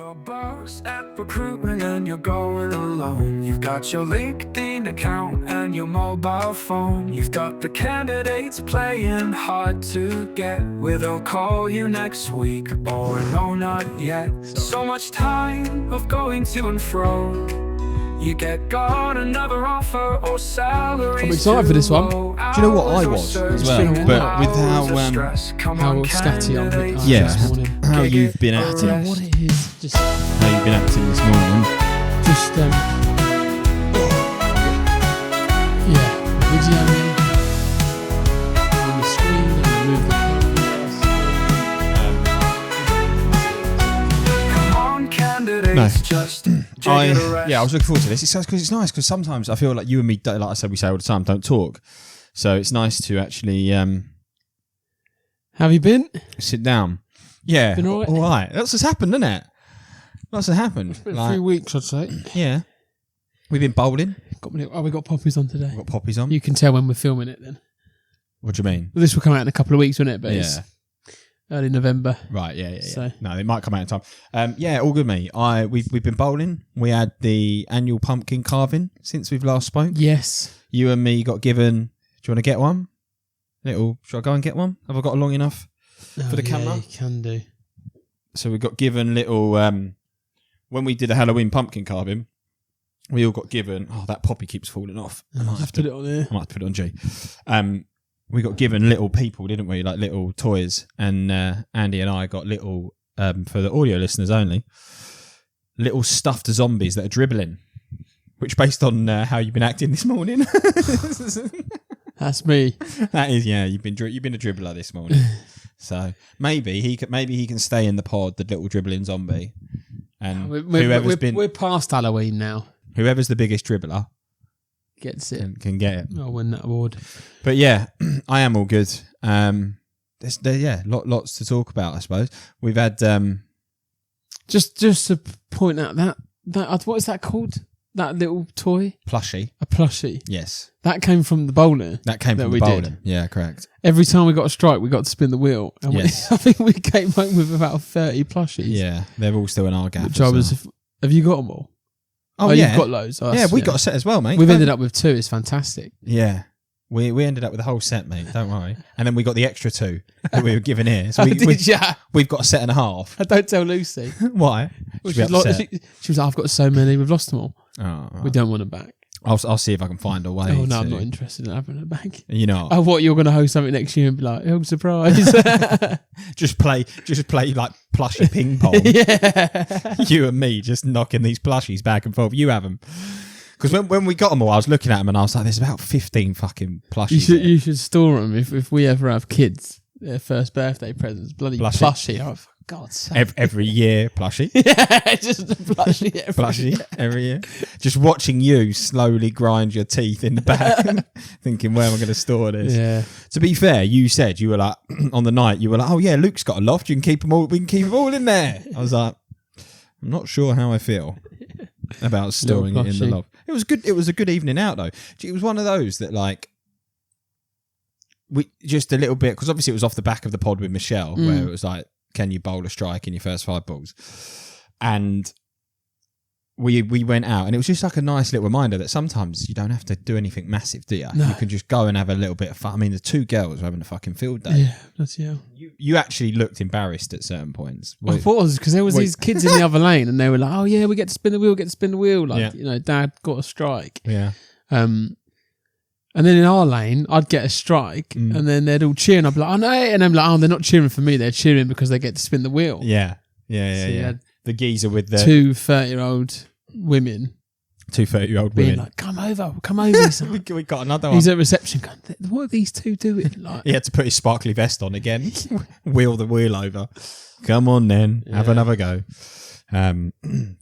You're boss at recruitment and you're going alone. You've got your LinkedIn account and your mobile phone. You've got the candidates playing hard to get. Whether they'll call you next week or no, not yet. So much time of going to and fro. You got another offer or salary. I'm excited for this one. Do you know what I was as well? But with how scatty I'm this morning. how you've been I don't know acting, what it is. Just how you've been acting this morning. Videoing on the screen and move the I was looking forward to this. It's nice because sometimes I feel like you and me, like I said, we say all the time, don't talk. So it's nice to actually Have you been? sit down. Yeah, Been all right? all right. That's what's happened, isn't it? That's what happened. It's been 3 weeks, I'd say. Yeah, we've been bowling. We got poppies on today. We've got poppies on. You can tell when we're filming it then. What do you mean? Well, this will come out in a couple of weeks, won't it? But Yeah. it's early November. Right, yeah. So- No, it might come out in time. All good, mate. We've been bowling. We had the annual pumpkin carving since we've last spoke. Yes. You and me got given. Do you want to get one? Should I go and get one? Have I got long enough for the camera? You can do. So we got given little. When we did the Halloween pumpkin carving, we all got given. Oh, that poppy keeps falling off. I might have to put it on here. I might have to put it on G. We got given little people, didn't we? Like little toys. And Andy and I got little, for the audio listeners only, little stuffed zombies that are dribbling. Which, based on how you've been acting this morning, That's me. that is, yeah, you've been a dribbler this morning. So maybe he can stay in the pod, the little dribbling zombie, and We're past Halloween now. whoever's the biggest dribbler Gets it. can get it. I'll win that award. But yeah, I am all good. Lots to talk about, I suppose. We've had Just to point out that what is that called? That little toy? plushie. A plushie. Yes, That came from the bowler. that came That from we the did. bowling. Yeah, correct. Every time we got a strike, we got to spin the wheel. And Yes. I think we came home with about 30 plushies. Yeah, they're all still in our gap. Which I was. Have you got them all? Oh yeah, You've got loads. Oh, yeah, we got a set as well, mate. We've ended up with 2. It's fantastic. Yeah. We ended up with a whole set, mate. Don't worry. And then we got the extra 2 that we were given here. So we've got a set and a half. Don't tell Lucy. Why? Well, She'll be upset. she was like, I've got so many. We've lost them all. Oh, right. We don't want them back. I'll see if I can find a way. Oh no, I'm not interested in having them back. You know, Oh, what, you're going to host something next year and be like, oh, surprise. just play like plushie ping pong. Yeah. You and me just knocking these plushies back and forth. You have them. Because when we got them all, I was looking at them and I was like, there's about 15 fucking plushies. You should store them if we ever have kids. Their first birthday presents, bloody plushie. Oh, for God's sake. Every year, plushie. Yeah, just a plushie Every year. Just watching you slowly grind your teeth in the back, thinking, where am I going to store this? Yeah. To be fair, you said, you were like, on the night, you were like, oh yeah, Luke's got a loft. We can keep them all in there. I was like, I'm not sure how I feel about storing it in the loft. It was good. It was a good evening out though. It was one of those that like, we just a little bit, because obviously it was off the back of the pod with Michelle, where it was like, can you bowl a strike in your first 5 balls? And we went out, and it was just like a nice little reminder that sometimes you don't have to do anything massive, do you? No. You can just go and have a little bit of fun. I mean, the 2 girls were having a fucking field day. Yeah, that's You actually looked embarrassed at certain points. I was, because there was these kids in the other lane, and they were like, "Oh yeah, we get to spin the wheel, Like, Dad got a strike. Yeah. And then in our lane, I'd get a strike, and then they'd all cheer, and I'd be like, "Oh no!" And I'm like, "Oh, they're not cheering for me; they're cheering because they get to spin the wheel." Yeah. So you had The geezer with the 2 30-year-old women. 2 30-year-old Being women. like, come over. Son. we got another one. He's at reception going, what are these 2 doing? Like, He had to put his sparkly vest on again. Wheel the wheel over. Come on then. Have another go. But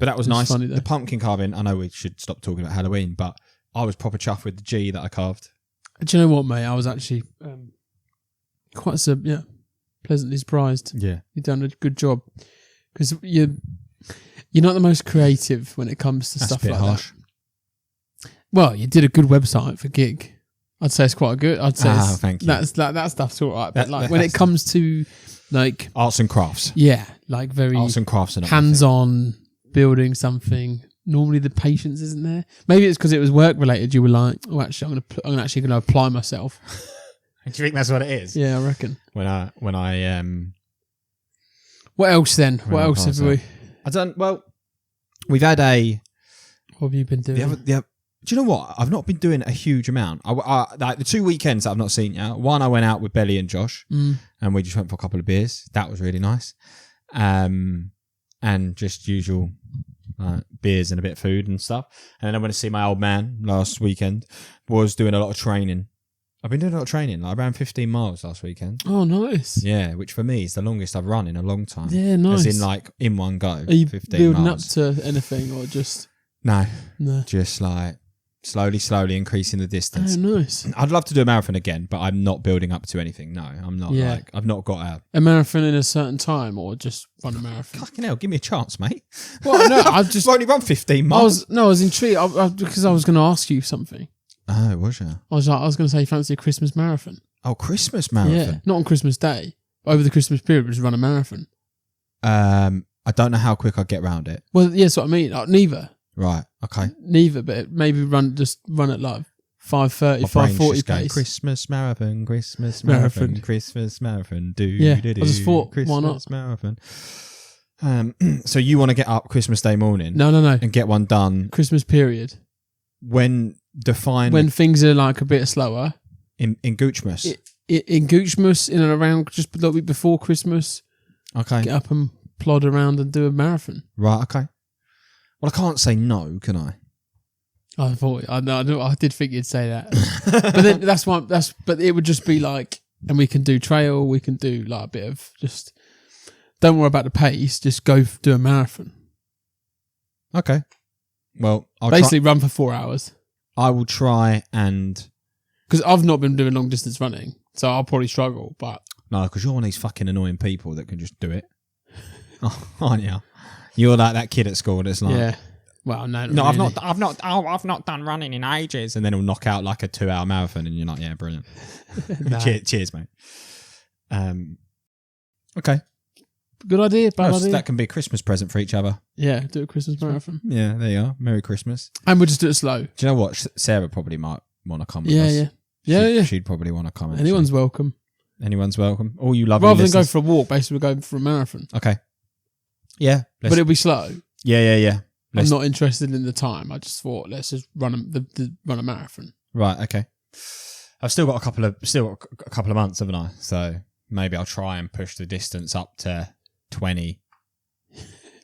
that was nice. Funny, the pumpkin carving, I know we should stop talking about Halloween, but I was proper chuffed with the G that I carved. Do you know what, mate? I was actually quite pleasantly surprised. Yeah. You've done a good job. Because you're not the most creative when it comes to stuff like that. Well, you did a good website for Giig. I'd say it's quite good. I'd say thank you. that stuff's all right. But when it comes to Like arts and crafts. Yeah, like very Arts and crafts are not my thing. hands-on building something. Normally the patience isn't there. Maybe it's because it was work related. You were like, oh, actually, I'm actually going to apply myself. Do you think that's what it is? Yeah, I reckon. When I What else then? What else have we? Well, we've had a. What have you been doing? Do you know what? I've not been doing a huge amount. Like the 2 weekends that I've not seen yet. One, I went out with Belly and Josh, and we just went for a couple of beers. That was really nice. And just usual beers and a bit of food and stuff. And then I went to see my old man last weekend. Was doing a lot of training. I've been doing a lot of training. Like I ran 15 miles last weekend. Oh, nice. Yeah, which for me is the longest I've run in a long time. Yeah, nice. As in like in one go. Are you 15 building miles. up to anything or just... No. No. Just like slowly increasing the distance. Oh, nice. I'd love to do a marathon again, but I'm not building up to anything. No, I'm not. Yeah. Like I've not got a marathon in a certain time or just run a marathon? Fucking hell, give me a chance, mate. Well, no, I've just... I've only run 15 miles. I was intrigued because I was going to ask you something. Oh, was you? I was going to say, fancy a Christmas marathon. Oh, Christmas marathon. Yeah, not on Christmas Day. Over the Christmas period, just run a marathon. I don't know how quick I'd get round it. Well, yeah, that's what I mean. Neither. Right. Okay. Neither, but maybe run at like 5:30, 5:40 pace. Christmas marathon, Christmas marathon, Christmas marathon. Yeah, I just thought, why not? Christmas marathon. So you want to get up Christmas Day morning? No. And get one done. Christmas period. When things are like a bit slower. In Goochmas. In Goochmas, in and around just a little bit before Christmas. Okay. Get up and plod around and do a marathon. Right. Okay. Well, I can't say no, can I? I did think you'd say that, but then but it would just be like, and we can do trail, we can do like a bit of just. Don't worry about the pace. Just go do a marathon. Okay. Well, I'll basically run for 4 hours. I will try and because I've not been doing long distance running, so I'll probably struggle. But no, because you're one of these fucking annoying people that can just do it, aren't you? You're like that kid at school that's like, yeah. Well, no, really. I've not done running in ages, and then he'll knock out like a 2 hour marathon, and you're like, yeah, brilliant. Nah. Cheers, mate. Okay. Good idea, bad idea. That can be a Christmas present for each other. Yeah, do a Christmas marathon. Yeah, there you are. Merry Christmas. And we'll just do it slow. Do you know what? Sarah probably might want to come with us. Yeah. She'd probably want to come. Anyone's welcome. Anyone's welcome. All you lovely Rather listeners. than go for a walk, basically we're going for a marathon. Okay. Yeah. But it'll be slow. Yeah. I'm not interested in the time. I just thought let's just run a marathon. Right. Okay. I've still got a couple of months, haven't I? So maybe I'll try and push the distance up to 20.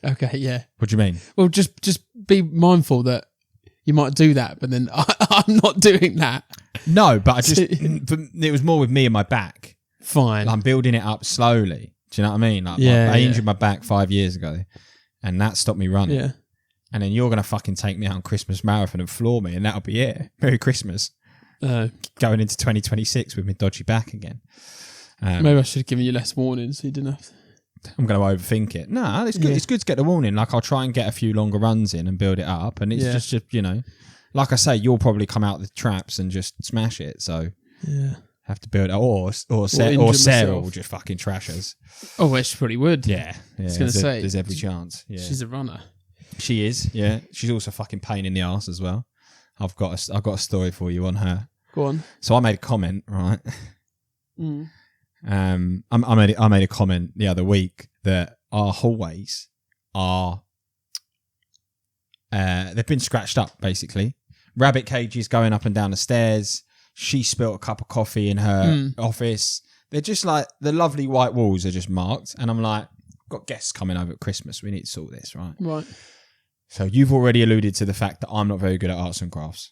Okay. Yeah. What do you mean? Well, just be mindful that you might do that, but then I'm not doing that. No, but it was more with me and my back. Fine. I'm building it up slowly. Do you know what I mean? Like I injured my back 5 years ago, and that stopped me running. Yeah. And then you're going to fucking take me out on Christmas marathon and floor me, and that'll be it. Merry Christmas. Going into 2026 with my dodgy back again. Maybe I should have given you less warning so you didn't have to. I'm going to overthink it. No, it's good. Yeah. It's good to get the warning. Like I'll try and get a few longer runs in and build it up. And it's just, you know, like I say, you'll probably come out the traps and just smash it. So have to build it. Or Sarah will just fucking trash us. Oh, well, she probably would. Yeah. I was going to say. There's every chance. Yeah. She's a runner. She is. Yeah. She's also a fucking pain in the arse as well. I've got a story for you on her. Go on. So I made a comment, right? Mm. I made a comment the other week that our hallways are they've been scratched up basically. Rabbit cages going up and down the stairs. She spilt a cup of coffee in her office. They're just like the lovely white walls are just marked, and I'm like, got guests coming over at Christmas. We need to sort this, right? Right. So you've already alluded to the fact that I'm not very good at arts and crafts.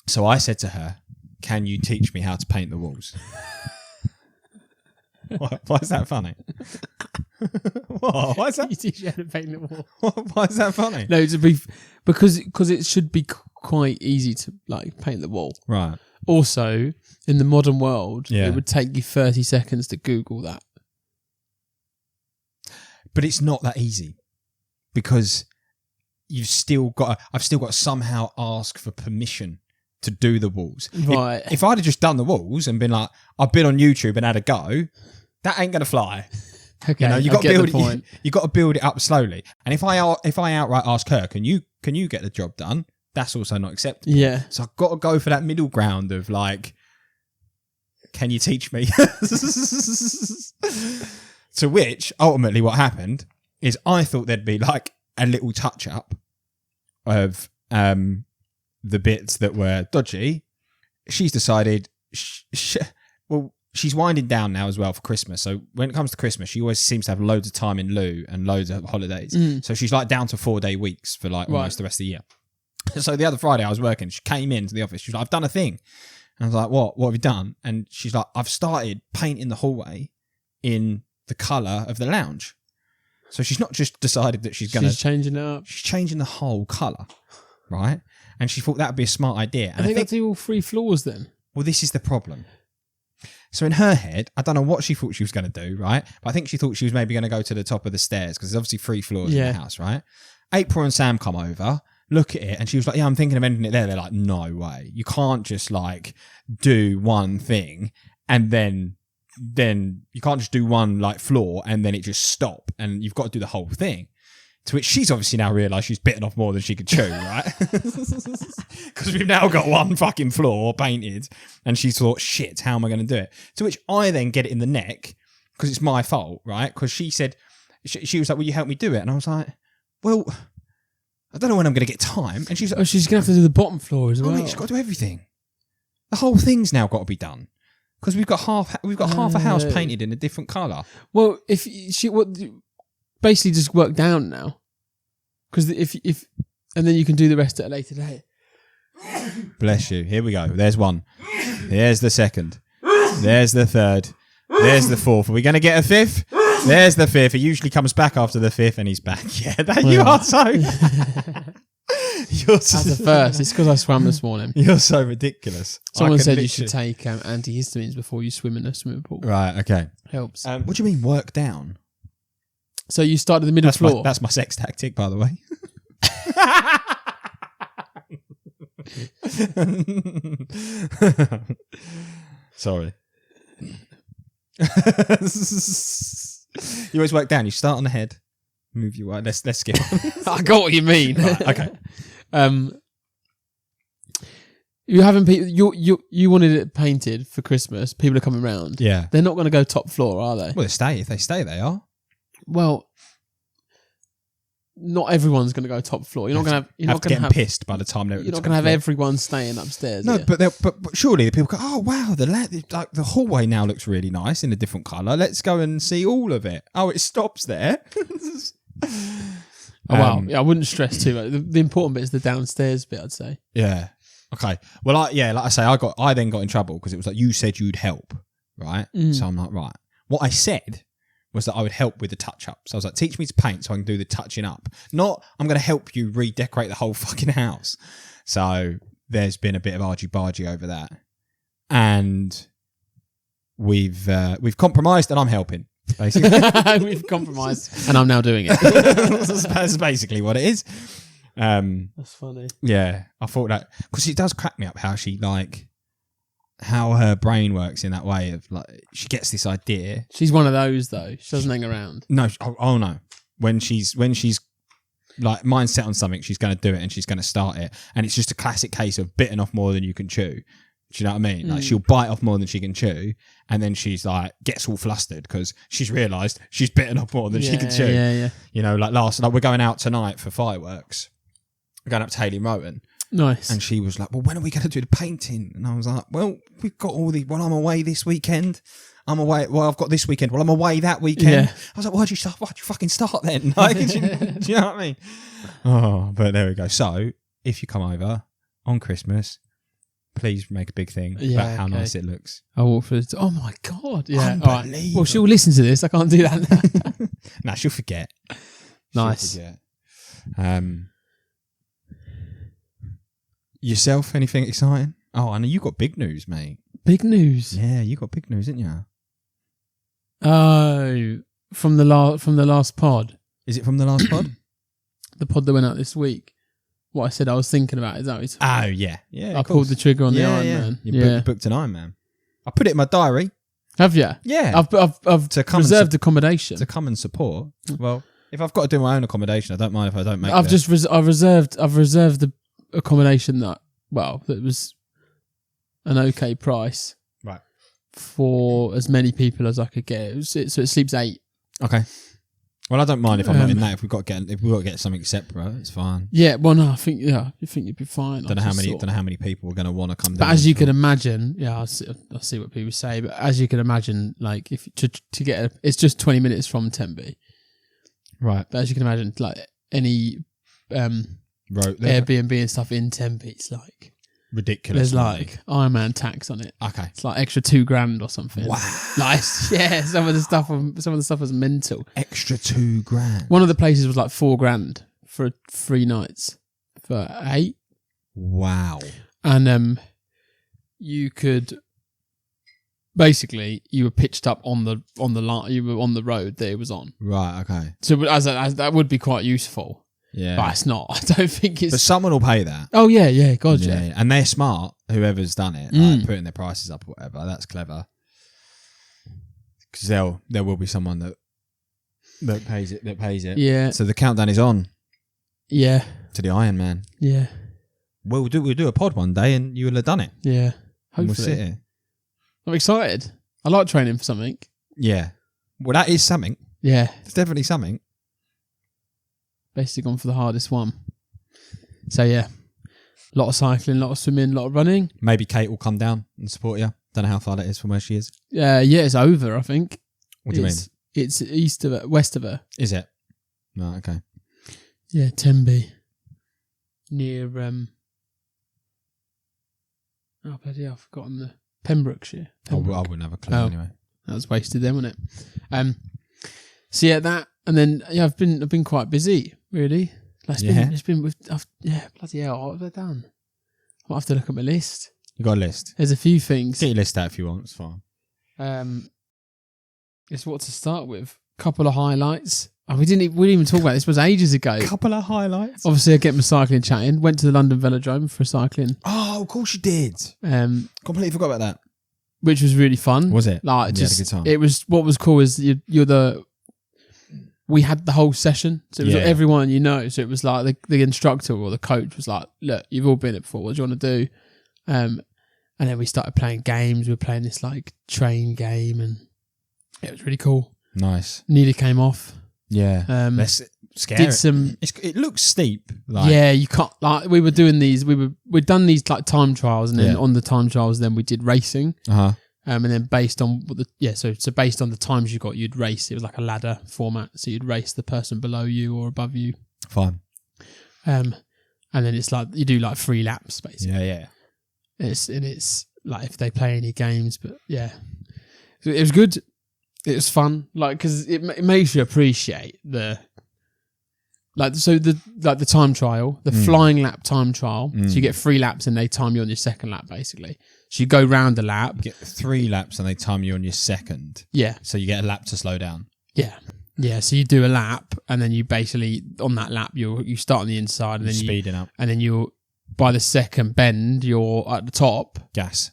So I said to her, "Can you teach me how to paint the walls?" Why is that funny? What? Why is that? You teach you how to paint the wall. Why is that funny? No, because it should be quite easy to like paint the wall. Right. Also, in the modern world, it would take you 30 seconds to Google that. But it's not that easy because I've still got to somehow ask for permission to do the walls. Right. If I'd have just done the walls and been like, I've been on YouTube and had a go, That ain't going to fly. Okay, You know, you I got to get build the point. you got to build it up slowly. And if I outright ask her, can you get the job done? That's also not acceptable. Yeah. So I've got to go for that middle ground of like, can you teach me? To which ultimately what happened is I thought there'd be like a little touch up of the bits that were dodgy. She's decided, she's winding down now as well for Christmas. So when it comes to Christmas, she always seems to have loads of time in lieu and loads of holidays. So she's like down to 4-day weeks for like almost the rest of the year. So the other Friday I was working, she came into the office. She was like, I've done a thing. And I was like, what have you done? And she's like, I've started painting the hallway in the colour of the lounge. So she's not just decided that she's changing it up. She's changing the whole colour, right? And she thought that would be a smart idea. And I think do all 3 floors then. Well, this is the problem. So in her head, I don't know what she thought she was going to do, right? But I think she thought she was maybe going to go to the top of the stairs because there's obviously 3 floors in the house, right? April and Sam come over, look at it, and she was like, yeah, I'm thinking of ending it there. They're like, no way. You can't just like do one thing and then you can't just do one like floor and then it just stop and you've got to do the whole thing. To which she's obviously now realised she's bitten off more than she could chew, right? Because we've now got one fucking floor painted and she thought, shit, how am I going to do it? To which I then get it in the neck because it's my fault, right? Because she said, she was like, will you help me do it? And I was like, well, I don't know when I'm going to get time. And she's like, she's going to have to do the bottom floor as well. Mate, she's got to do everything. The whole thing's now got to be done. Because we've got half a house painted in a different colour. Well, if she basically just work down now, because if and then you can do the rest at a later date. Bless you. Here we go. There's one. There's the second. There's the third. There's the fourth. Are we going to get a fifth? There's the fifth. He usually comes back after the fifth, and he's back. Yeah, you are so. That's the first. It's because I swam this morning. You're so ridiculous. Someone said you should take antihistamines before you swim in a swimming pool. Right, okay. Helps. What do you mean work down? So you start at the middle floor. That's my sex tactic, by the way. Sorry. You always work down. You start on the head. Move your way. Let's skip on. I got what you mean. Right, okay. You having people? You wanted it painted for Christmas. People are coming round. Yeah. They're not going to go top floor, are they? Well, if they stay, they are. Well, not everyone's going to go top floor. You're not going to have. You're not going to have pissed by the time they're. You're not going to have everyone staying upstairs. No, but surely the people go, oh wow, the hallway now looks really nice in a different colour. Let's go and see all of it. Oh, it stops there. Oh wow, yeah, I wouldn't stress too much. The important bit is the downstairs bit, I'd say. Yeah. Okay. Well, like I say, I then got in trouble because it was like you said you'd help, right? So I'm like, right. What I said was that I would help with the touch up. So I was like, teach me to paint so I can do the touching up. Not I'm going to help you redecorate the whole fucking house. So there's been a bit of argy-bargy over that, and we've compromised, and I'm helping. Basically, we've compromised, and I'm now doing it. That's basically what it is. That's funny. Yeah, I thought that because it does crack me up how her brain works in that way of like she gets this idea. She's one of those though. She doesn't hang around. No, oh no. When she's like mindset on something, she's going to do it and she's going to start it, and it's just a classic case of biting off more than you can chew. Do you know what I mean? Like she'll bite off more than she can chew, and then she's like gets all flustered because she's realised she's bitten off more than she can chew. Yeah. You know, like we're going out tonight for fireworks. We're going up to Haley Moten. Nice. And she was like, well, when are we going to do the painting? And I was like, well, we've got well, I'm away this weekend. I'm away. Well, I've got this weekend. Well, I'm away that weekend. Yeah. I was like, why'd you fucking start then? Like, do you know what I mean? Oh, but there we go. So if you come over on Christmas, please make a big thing about how nice it looks. Oh my God. Yeah. Unbelievable. Right. Well, she'll listen to this. I can't do that. Nah, she'll forget. Nice. She'll forget. Yourself, anything exciting? Oh, I know you got big news, mate. Big news? Yeah, you got big news, didn't you? Oh, from the last pod. Is it from the last pod? The pod that went out this week. What I said I was thinking about, is that what it's... Oh, yeah. Yeah, I pulled the trigger on the Iron Man. You booked an Iron Man. I put it in my diary. Have you? Yeah. I've To come and reserved accommodation. to come and support. Well, if I've got to do my own accommodation, I don't mind if I don't make. I've reserved the accommodation that was an okay price, right, for as many people as I could get. So it sleeps 8. Okay. Well, I don't mind if I'm not in that. If we've got to get something separate, it's fine. Yeah. Well, no, I think you'd be fine. Don't know how many people are going to want to come down. But as you can imagine, I'll see what people say. But as you can imagine, like if to get it's just 20 minutes from Tenby. Right. But as you can imagine, like any Airbnb and stuff in Tempe, it's like ridiculous. There's like Iron Man tax on it. Okay. It's like extra $2,000 or something. Wow. Like, yeah, some of the stuff was mental. Extra $2,000. One of the places was like $4,000 for 3 nights for 8. Wow. And you could basically you were pitched up on the line, you were on the road that it was on. Right. Okay. So as that would be quite useful. Yeah. But it's not. I don't think it's. But someone will pay that. Oh yeah, God, yeah. And they're smart. Whoever's done it, like putting their prices up or whatever. That's clever. Because there will be someone that pays it. Yeah. So the countdown is on. Yeah. To the Iron Man. Yeah. We'll do a pod one day, and you will have done it. Yeah. Hopefully. And we'll sit here. I'm excited. I like training for something. Yeah. Well, that is something. Yeah. It's definitely something. Basically gone for the hardest one. So yeah, a lot of cycling, a lot of swimming, a lot of running. Maybe Kate will come down and support you. Don't know how far that is from where she is. Yeah, it's over, I think. What do you mean? It's east of her, west of her. Is it? No, okay. Yeah, Tenby. Near oh bloody hell, I've forgotten the Pembrokeshire. I wouldn't have a clue anyway. That was wasted then, wasn't it? So yeah, that, and then I've been quite busy, really. Bloody hell, what have I done? I'll have to look at my list. You got a list? There's a few things. Get your list out if you want, it's fine. It's what to start with. Couple of highlights. Oh, we didn't even talk about this. It was ages ago. Couple of highlights. Obviously, I get my cycling chatting. Went to the London Velodrome for cycling. Oh, of course you did. Completely forgot about that. Which was really fun. Was it? Like, you had a good time. It was. What was cool is we had the whole session, so it was everyone you know. So it was like the instructor or the coach was like, "Look, you've all been it before. What do you want to do?" And then we started playing games. We were playing this like train game, and it was really cool. Nice. Nearly came off. Yeah. That's scary. Did some. It looks steep. Like. Yeah, you can't. Like we were doing these. We'd done these like time trials, and then on the time trials, then we did racing. And then based on so based on the times you got, you'd race. It was like a ladder format, so you'd race the person below you or above you. Fine. And then it's like you do like 3 laps basically. Yeah. It's like if they play any games, but yeah, so it was good. It was fun, like because it makes you appreciate the time trial, the flying lap time trial. So you get 3 laps and they time you on your second lap basically. So you go round a lap. You get 3 laps and they time you on your second. Yeah. So you get a lap to slow down. Yeah. Yeah. So you do a lap and then you basically on that lap you start on the inside and then speeding up. And then you're by the second bend you're at the top. Gas.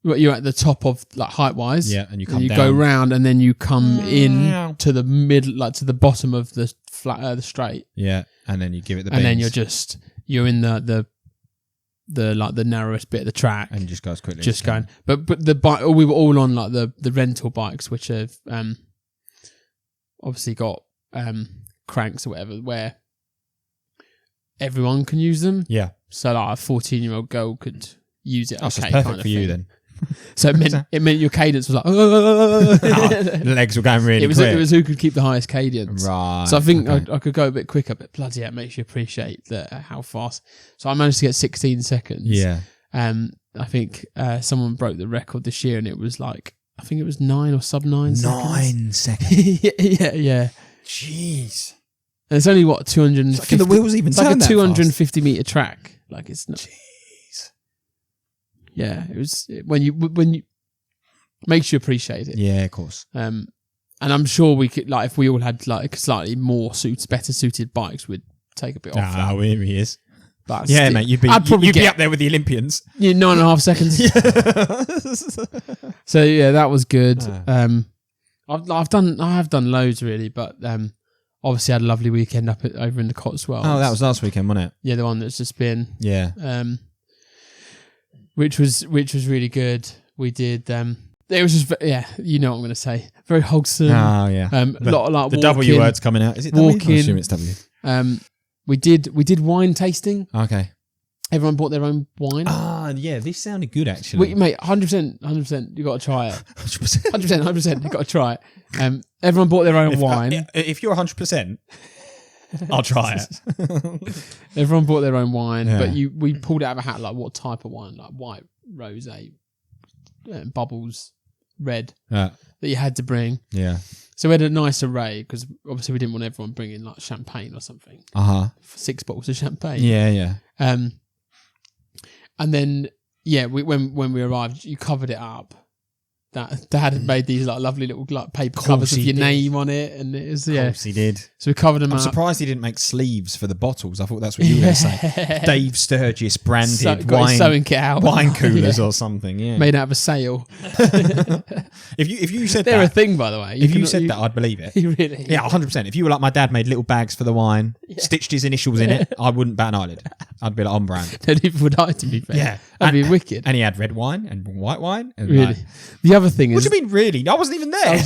You're at the top of like height wise. Yeah, and you come down. Go round and then you come in to the middle, like to the bottom of the flat, the straight. Yeah, and then you give it the. And then you're in the narrowest bit of the track, and you just go as quickly. Just going, but the bike. We were all on like the rental bikes, which have obviously got cranks or whatever, where everyone can use them. Yeah. So like a 14-year-old girl could use it. Oh, so it's perfect for you then. So it meant your cadence was like the legs were going really quick. It was who could keep the highest cadence. Right. So I think I could go a bit quicker, but bloody hell, it makes you appreciate how fast. So I managed to get 16 seconds. Yeah. I think someone broke the record this year, and it was like I think it was 9 or sub 9 seconds. 9 seconds. yeah. Jeez. And it's only 250. Like, can the wheels even turn that 250 meter track. Like it's not. Jeez. Yeah, it was when you makes you appreciate it. Yeah, of course. And I'm sure we could if we all had like slightly better suited bikes, we'd take a bit off. Here he is. But Yeah, mate, you'd be up there with the Olympians. Yeah, 9.5 seconds. So yeah, that was good. I have done loads really, but obviously I had a lovely weekend over in the Cotswolds. Oh, that was last weekend, wasn't it? Yeah, the one that's just been. Yeah. Which was really good. We did. It was just you know what I'm going to say. Very wholesome. Oh yeah. Lot of like the W word's coming out. Is it walking? W? I assume it's W. We did wine tasting. Okay. Everyone bought their own wine. Ah, yeah, this sounded good actually. Mate, 100%, you got to try it. 100%. You got to try it. Everyone bought their own wine. If you're 100%, I'll try it. Everyone bought their own wine, but we pulled out of a hat like what type of wine, like white, rosé, bubbles, red that you had to bring. Yeah. So we had a nice array because obviously we didn't want everyone bringing like champagne or something. 6 bottles of champagne. Yeah. And then when we arrived, you covered it up. That Dad had made these like lovely little like paper covers with your name on it, and it was Of course he did. So we covered them up. I'm surprised he didn't make sleeves for the bottles. I thought that's what you were going to say. Dave Sturgis branded wine coolers or something. Yeah, made out of a sail. If you said they're a thing, by the way. If you said that, I'd believe it. Really? Yeah, 100%. If you were like my dad, made little bags for the wine, stitched his initials in it, I wouldn't bat an eyelid. I'd be like on brand. Neither would I, to be fair. Yeah, that'd be wicked. And he had red wine and white wine. And really. The other thing is, what do you mean, really? I wasn't even there.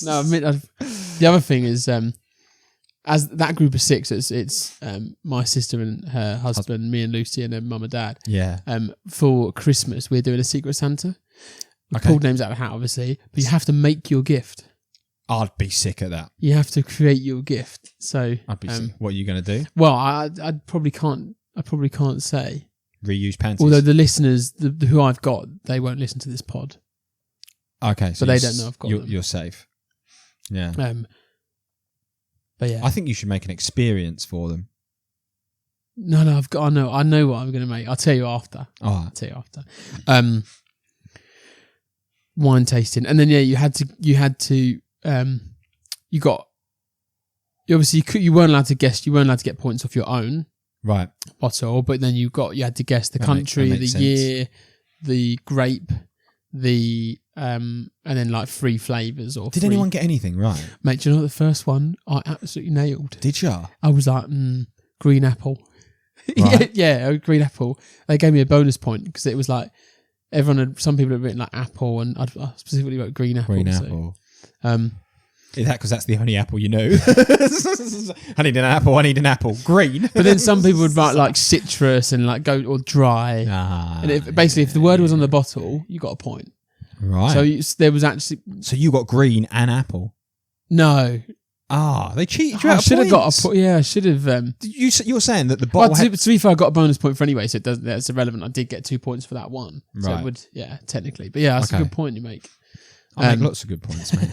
No. I mean, the other thing is, as that group of 6, it's my sister and her husband, me and Lucy, and then mum and dad. Yeah. For Christmas, we're doing a Secret Santa. We pulled names out of the hat, obviously, but you have to make your gift. I'd be sick at that. You have to create your gift. So I'd be sick. What are you going to do? Well, I probably can't say. Reuse panties. Although the listeners, who I've got, they won't listen to this pod. Okay, so they don't know I've got them. You're safe. Yeah. But yeah, I think you should make an experience for them. No, I know what I'm going to make. I'll tell you after. All right. I'll tell you after. Wine tasting, and then you weren't allowed to guess. You weren't allowed to get points off your own bottle, but then you had to guess the country, the year, the grape, and then like 3 flavours or. Did anyone get anything right, mate? Do you know what the first one I absolutely nailed? Did you? I was like green apple. Right. yeah, green apple. They gave me a bonus point because it was like some people had written like apple, and I specifically wrote green apple. Green apple. Is that because that's the only apple you know? I need an apple. I need an apple. Green. But then some people would write like citrus and like go or dry. And basically, if the word was on the bottle, you got a point. Right. So there was actually. So you got green and apple. No. They cheated you out. I should have got a point. Yeah, I should have. You're saying that the bottle. To be fair, I got a bonus point for anyway, so it's irrelevant. I did get 2 points for that one. Right. So it would, technically. But yeah, that's a good point you make. I make lots of good points, mate.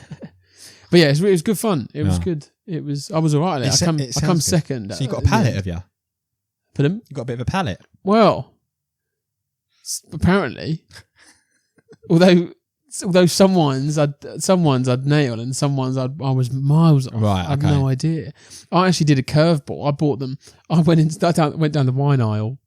But yeah, it was good fun. It was good. I was all right at it. I come second. So you got a palate, have you? Put him? You got a bit of a palate. Well, apparently, although some ones I'd nail and some ones I was miles off. Right, I had no idea. I actually did a curveball. I bought them. I went down the wine aisle,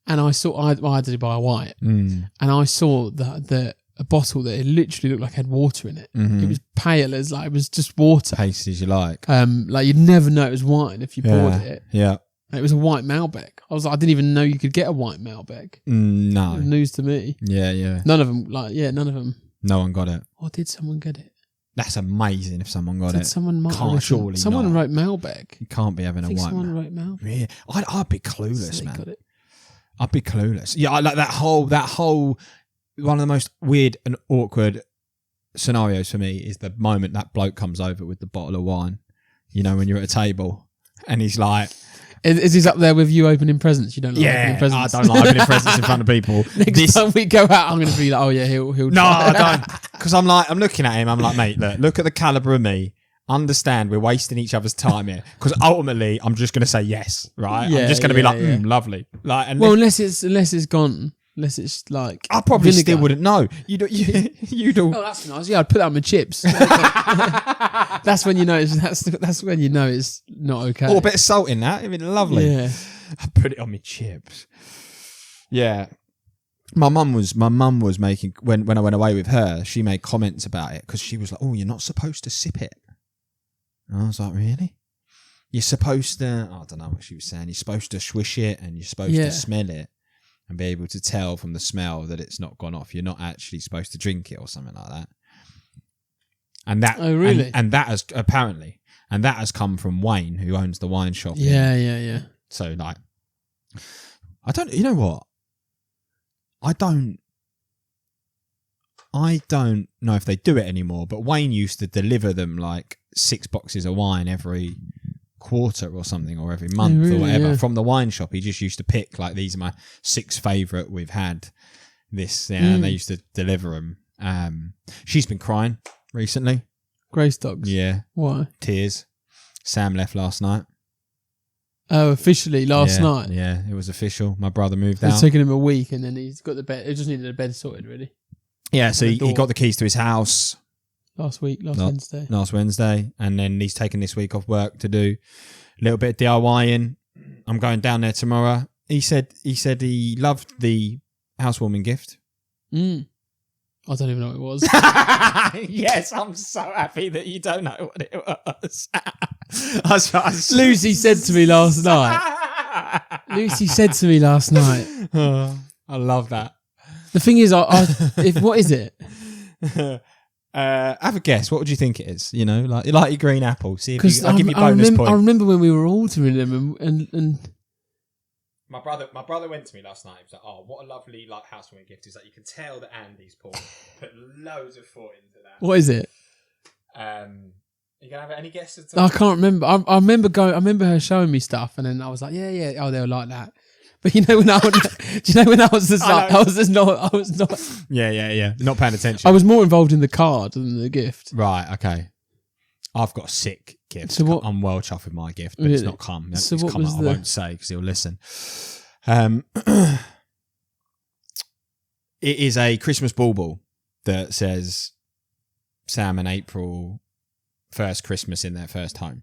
and I saw I had to buy a white, and I saw that a bottle that it literally looked like it had water in it. It was pale as like it was just water. Pasty as you like. Like you'd never know it was wine if you poured it. Yeah. And it was a white Malbec. I was like, I didn't even know you could get a white Malbec. No. It was news to me. Yeah. None of them. No one got it. Or did someone get it? That's amazing if someone got it. Someone surely someone not. wrote Malbec. You can't be having a white. Someone wrote Malbec. Really? I'd be clueless, man. Got it. I'd be clueless. Yeah, I like that whole. One of the most weird and awkward scenarios for me is the moment that bloke comes over with the bottle of wine. You know, when you're at a table and he's like. Is he up there with you opening presents? You don't like opening presents? I don't like opening presents in front of people. Next time we go out, I'm going to be like, oh yeah, he'll No, I don't. Because I'm looking at him, I'm like, mate, look at the calibre of me. Understand we're wasting each other's time here. Because ultimately, I'm just going to say yes, right? Yeah, I'm just going to be like, lovely. Like, unless it's gone. unless it's like I probably vinegar. still wouldn't know. You'd all. Oh, that's nice. Yeah, I'd put that on my chips. That's when you know. That's when you know it's not okay. Oh, a bit of salt in that. It'd be lovely. Yeah. I put it on my chips. Yeah. My mum was making when I went away with her. She made comments about it because she was like, "Oh, you're not supposed to sip it." And I was like, "Really? You're supposed to." I don't know what she was saying. You're supposed to swish it and you're supposed to smell it and be able to tell from the smell that it's not gone off. You're not actually supposed to drink it or something like that. And that, oh really? And that has apparently, and that has come from Wayne, who owns the wine shop. Yeah. So like, I don't. You know what? I don't know if they do it anymore, but Wayne used to deliver them like 6 boxes of wine every quarter or something, or every month or whatever from the wine shop. He just used to pick like, these are my 6 favourite we've had and they used to deliver them. She's been crying recently. Grace dogs. Yeah. Why? Tears. Sam left last night. Oh, officially last night. Yeah, it was official. My brother moved It's out. taken him a week, and then he's got the bed. It just needed a bed sorted, really. Yeah, so he got the keys to his house last Wednesday. Last Wednesday, and then he's taken this week off work to do a little bit of DIYing. I'm going down there tomorrow. He said he loved the housewarming gift. I don't even know what it was. Yes, I'm so happy that you don't know what it was. Lucy said to me last night. I love that. The thing is, what is it? Have a guess. What would you think it is? You know, like your green apple. See if you, I'll give you bonus points. I remember when we were ordering them, and my brother went to me last night. He was like, "Oh, what a lovely like housewarming gift!" He's like, "You can tell that Andy's put loads of thought into that." What is it? You gonna have any guesses? I can't remember. I remember her showing me stuff, and then I was like, "Yeah, oh, they'll like that." But you know when I was just like, I was not. Yeah. Not paying attention. I was more involved in the card than the gift. Right. Okay. I've got a sick gift. So what, I'm well chuffed with my gift, but it's not come. So it's what come was out. I won't say because he'll listen. It is a Christmas bauble that says Sam and April first Christmas in their first home,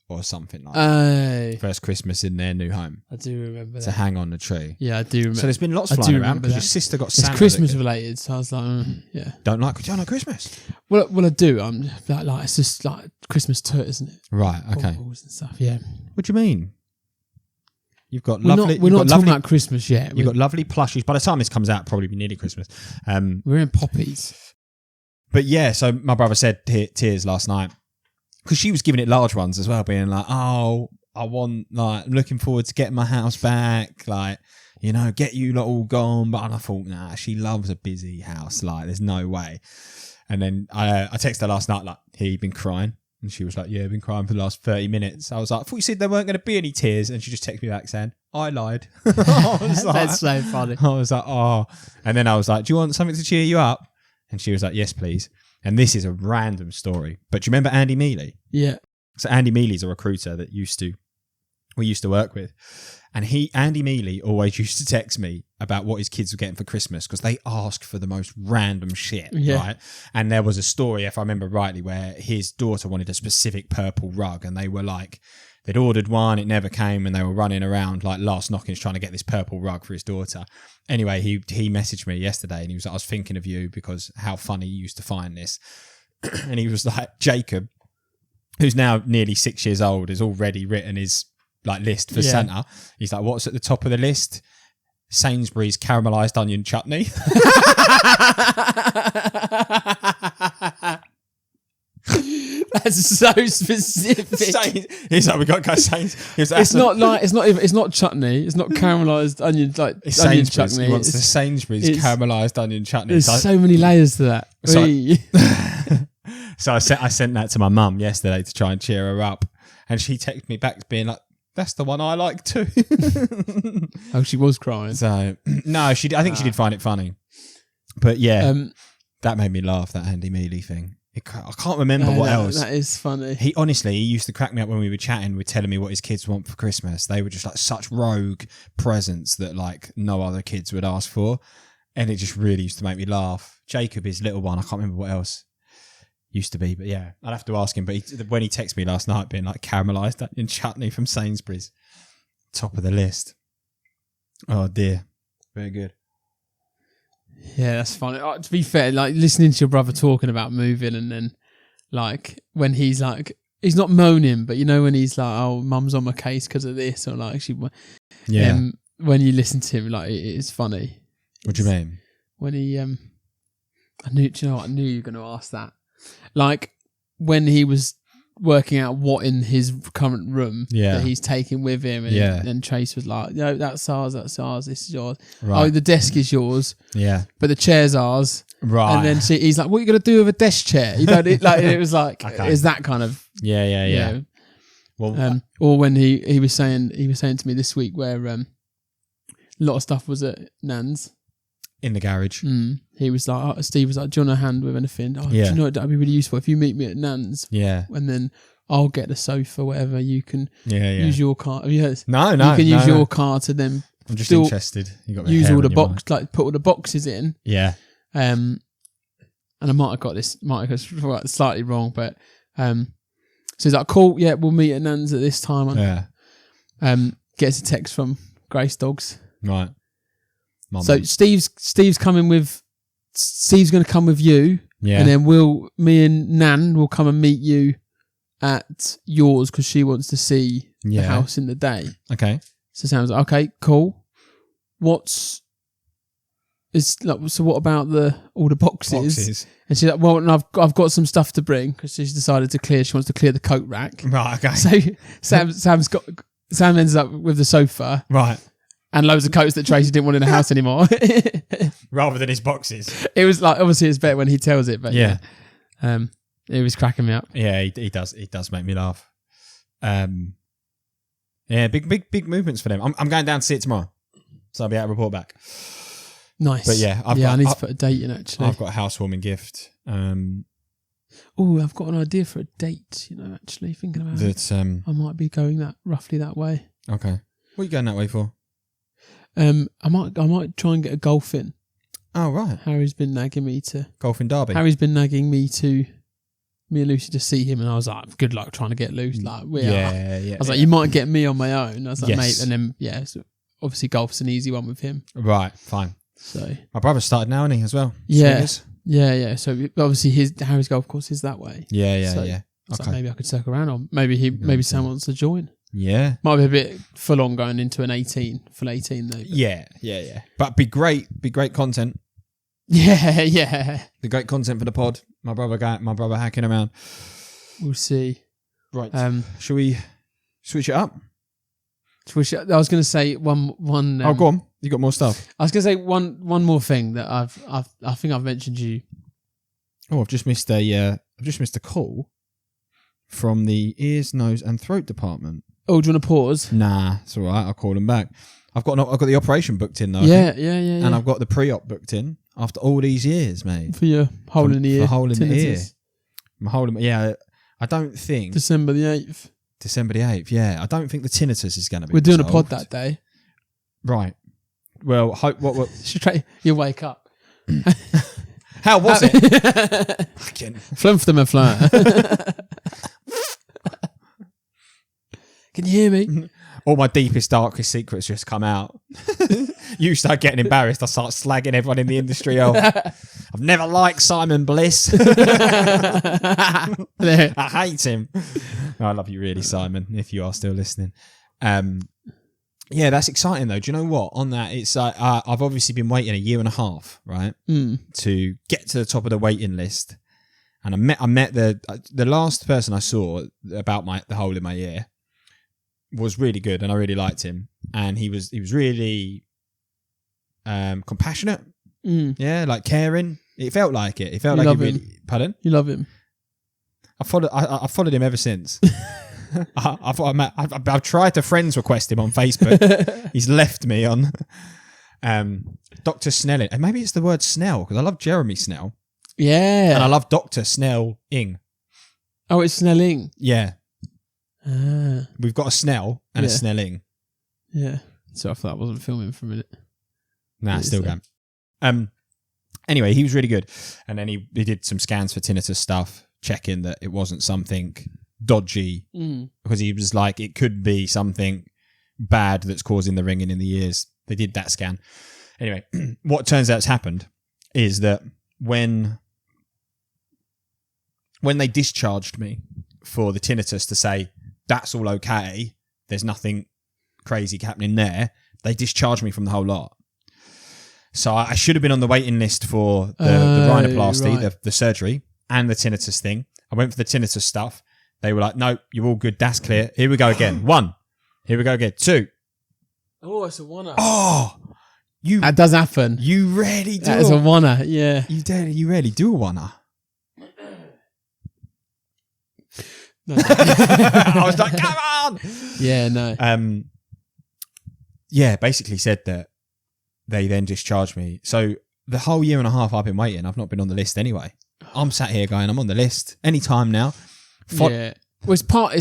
or something like that. First Christmas in their new home. I do remember that. To hang on the tree. Yeah, I do remember. So there's been lots flying around because your sister got Santa. It's Christmas related, so I was like, yeah. Don't like Christmas? Well, I do. I'm like it's just like Christmas to it, isn't it? Right. Okay. Balls and stuff. Yeah. What do you mean? You've got We're lovely. We're not talking about Christmas yet. You've got lovely plushies. By the time this comes out, probably be nearly Christmas. We're in poppies. But yeah, so my brother said tears last night because she was giving it large ones as well, being like, "Oh, I'm looking forward to getting my house back. Like, you know, get you lot all gone." But I thought, nah, she loves a busy house. Like, there's no way. And then I texted her last night, like, "Hey, you been crying?" And she was like, "Yeah, I've been crying for the last 30 minutes. I was like, "I thought you said there weren't going to be any tears." And she just texted me back saying, "I lied." That's so funny. I was like, "Oh." And then I was like, "Do you want something to cheer you up?" And she was like, "Yes, please." And this is a random story. But do you remember Andy Mealy? Yeah. So Andy Mealy's a recruiter that we used to work with. And Andy Mealy always used to text me about what his kids were getting for Christmas because they ask for the most random shit, right? And there was a story, if I remember rightly, where his daughter wanted a specific purple rug and they were like, they'd ordered one, it never came, and they were running around like last knockings trying to get this purple rug for his daughter. Anyway, he messaged me yesterday and he was like, "I was thinking of you because how funny you used to find this." And he was like, Jacob, who's now nearly 6 years old, has already written his like list for Santa. He's like, "What's at the top of the list?" Sainsbury's caramelised onion chutney. That's so specific. He's like, "We got to go Sainsbury's." It's not chutney. It's not caramelised onion it's onion Sainsbury's. chutney. He wants the Sainsbury's caramelised onion chutney. There's so many layers to that. So I sent that to my mum yesterday to try and cheer her up, and she texted me back being like, "That's the one I like too." Oh, she was crying. So no, I think she did find it funny, but yeah, that made me laugh. That Andy Mealy thing. I can't remember what else. That is funny. He used to crack me up when we were chatting with telling me what his kids want for Christmas. They were just like such rogue presents that like no other kids would ask for. And it just really used to make me laugh. Jacob, his little one, I can't remember what else used to be, but yeah, I'd have to ask him. But when he texted me last night being like caramelised onion chutney from Sainsbury's, top of the list. Oh dear. Very good. Yeah, that's funny. To be fair, like listening to your brother talking about moving and then like when he's like, he's not moaning, but you know when he's like, oh, mum's on my case because of this, or like when you listen to him, like it is funny. What do you mean? When he, I knew you were going to ask that. Like when he was working out what in his current room that he's taking with him, and Chase was like, "No, that's ours. This is yours. Right. Oh, the desk is yours. Yeah, but the chair's ours. Right." And then he's like, "What are you gonna do with a desk chair?" You know, it was like it's that kind of yeah. Well, or when he was saying to me this week where a lot of stuff was at Nan's. In the garage. He was like, Steve was like, do you want a hand with anything? Oh, do you know what, that'd be really useful if you meet me at Nan's. Yeah. And then I'll get the sofa, whatever. You can use your car. Yes. No. You can use your car to then. I'm just interested. You got use all the box, like put all the boxes in. Yeah. And I might have got slightly wrong, but so he's like, cool. Yeah, we'll meet at Nan's at this time. Yeah. Gets a text from Grace Dogs. Right. So Steve's coming with. Steve's going to come with you, and then me and Nan will come and meet you at yours because she wants to see the house in the day. Okay. So Sam's like, okay, cool. So what about all the boxes? And she's like, well, and I've got some stuff to bring because she's decided to clear. She wants to clear the coat rack. Right. Okay. So Sam ends up with the sofa. Right. And loads of coats that Tracy didn't want in the house anymore. Rather than his boxes. It was like, obviously it's better when he tells it, but it was cracking me up. Yeah, he does. It does make me laugh. Big movements for them. I'm going down to see it tomorrow. So I'll be able to report back. Nice. But yeah, I need to put a date in actually. I've got a housewarming gift. I've got an idea for a date, actually, thinking about it. I might be going roughly that way. Okay. What are you going that way for? I might try and get a golf in. Oh right. Harry's been nagging me to golf in Derby. Harry's been nagging me and Lucy to see him, and I was like, good luck trying to get loose. Like I was like, you might get me on my own. I was like, mate, and then so obviously golf's an easy one with him. Right, fine. So my brother's started now, isn't he, as well? Yeah. So obviously Harry's golf course is that way. Yeah. So like maybe I could circle around, or maybe Sam wants to join. Yeah. Might be a bit full on going into an 18, full 18 though. But. Yeah. But be great content. Yeah. The great content for the pod. My brother hacking around. We'll see. Right. Shall we switch it up? I was going to say one. Go on. You got more stuff. I was going to say one more thing that I think I've mentioned to you. Oh, I've just missed a call from the ears, nose, and throat department. Oh, do you want to pause? Nah, it's all right. I'll call them back. I've got the operation booked in though. Yeah. And I've got the pre-op booked in after all these years, mate. For your hole in the ear. For hole in the ear. My hole in the ear. I don't think December the 8th. December the 8th. Yeah, I don't think the tinnitus is going to be. We're doing a pod that day. Right. Well, what? You wake up. How was it? Flumph them and flirt. Can you hear me? All my deepest, darkest secrets just come out. You start getting embarrassed. I start slagging everyone in the industry off. I've never liked Simon Bliss. I hate him. I love you really, Simon, if you are still listening. Yeah, that's exciting though. Do you know what? On that, it's I've obviously been waiting 1.5 years, right, to get to the top of the waiting list. And I met the last person I saw about the hole in my ear was really good, and I really liked him. And he was really compassionate, like caring. It felt like it. It felt like he really. Pardon? You love him. I followed him ever since. I've tried to friends request him on Facebook. He's left me on Dr. Snelling. And maybe it's the word Snell, because I love Jeremy Snell. Yeah. And I love Dr. Snell-ing. Oh, it's Snelling. Yeah. Ah. We've got a Snell and a Snelling. Yeah. So I thought I wasn't filming for a minute. Nah, still going. Anyway, he was really good. And then he did some scans for tinnitus stuff, checking that it wasn't something dodgy. Because he was like, it could be something bad that's causing the ringing in the ears. They did that scan. Anyway, what turns out has happened is that when they discharged me for the tinnitus to say, that's all okay, there's nothing crazy happening there, they discharged me from the whole lot. So I should have been on the waiting list for the rhinoplasty, right. the surgery, and the tinnitus thing. I went for the tinnitus stuff. They were like, no, you're all good. That's clear. Here we go again. 1. Here we go again. 2. Oh, it's a one-er. Oh, that does happen. You really do. That is a one-er, yeah. You really do a one-er. No. I was like, come on. Yeah, no. Yeah, basically said that they then discharged me. So the whole year and a half I've been waiting, I've not been on the list anyway. I'm sat here going, I'm on the list anytime now. Yeah. Well,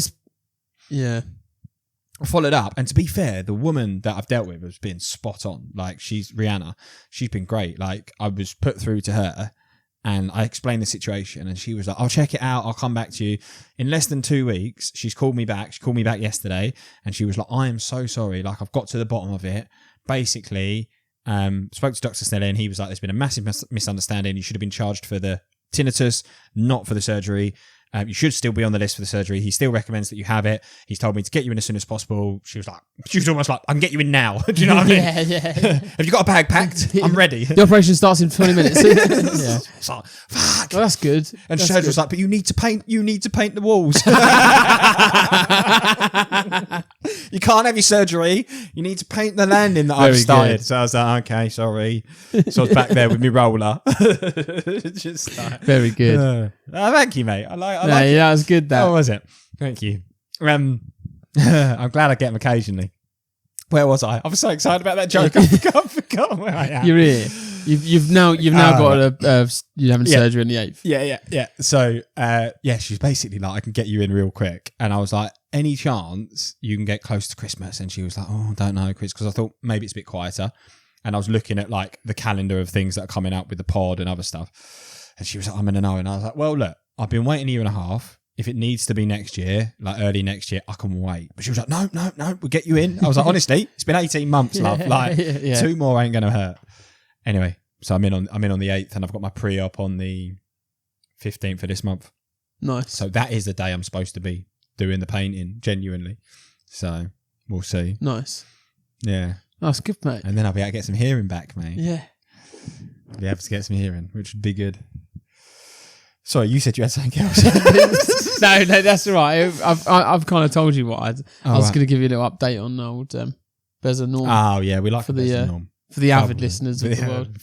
yeah. I followed up, and to be fair, the woman that I've dealt with has been spot on. Like, she's Rihanna. She's been great. Like, I was put through to her, and I explained the situation, and she was like, I'll check it out. I'll come back to you. In less than 2 weeks, she's called me back. She called me back yesterday, and she was like, I am so sorry. Like, I've got to the bottom of it. Basically, spoke to Dr. Snelling, and he was like, there's been a massive misunderstanding. You should have been charged for the tinnitus, not for the surgery. You should still be on the list for the surgery. He still recommends that you have it. He's told me to get you in as soon as possible. She was almost like, I can get you in now. Do you know what I mean? Yeah. Have you got a bag packed? I'm ready. The operation starts in 20 minutes. Yeah. So, fuck. Well, that's good. And Serge was like, but you need to paint the walls. You can't have your surgery. You need to paint the landing that I've started. Good. So I was like, okay, sorry. So I was back there with my roller. Just like, very good. Thank you, mate. I like yeah, it. That was good. That. Oh, was it? Thank you. I'm glad I get them occasionally. Where was I? I was so excited about that joke. I forgot where I am. You're here. You've now got you're having surgery on the 8th. Yeah. So she's basically like, I can get you in real quick. And I was like, any chance you can get close to Christmas? And she was like, oh, I don't know, Chris, because I thought maybe it's a bit quieter. And I was looking at like the calendar of things that are coming up with the pod and other stuff. And she was like, I'm going to know. And I was like, well, look, I've been waiting a year and a half. If it needs to be next year, like early next year, I can wait. But she was like, no, we'll get you in. I was like, honestly, it's been 18 months, love. Like 2 more ain't going to hurt. Anyway, so I'm in on the 8th, and I've got my pre-op on the 15th of this month. Nice. So that is the day I'm supposed to be doing the painting, genuinely. So we'll see. Nice. Yeah. That's good, mate. And then I'll be able to get some hearing back, mate. Yeah. I'll be able to get some hearing, which would be good. Sorry, you said you had something else. No, that's all right. I've kind of told you what I was going to give you a little update on old Bez and Norm. Oh yeah, we like for Bez and Norm. For the avid listeners of the world.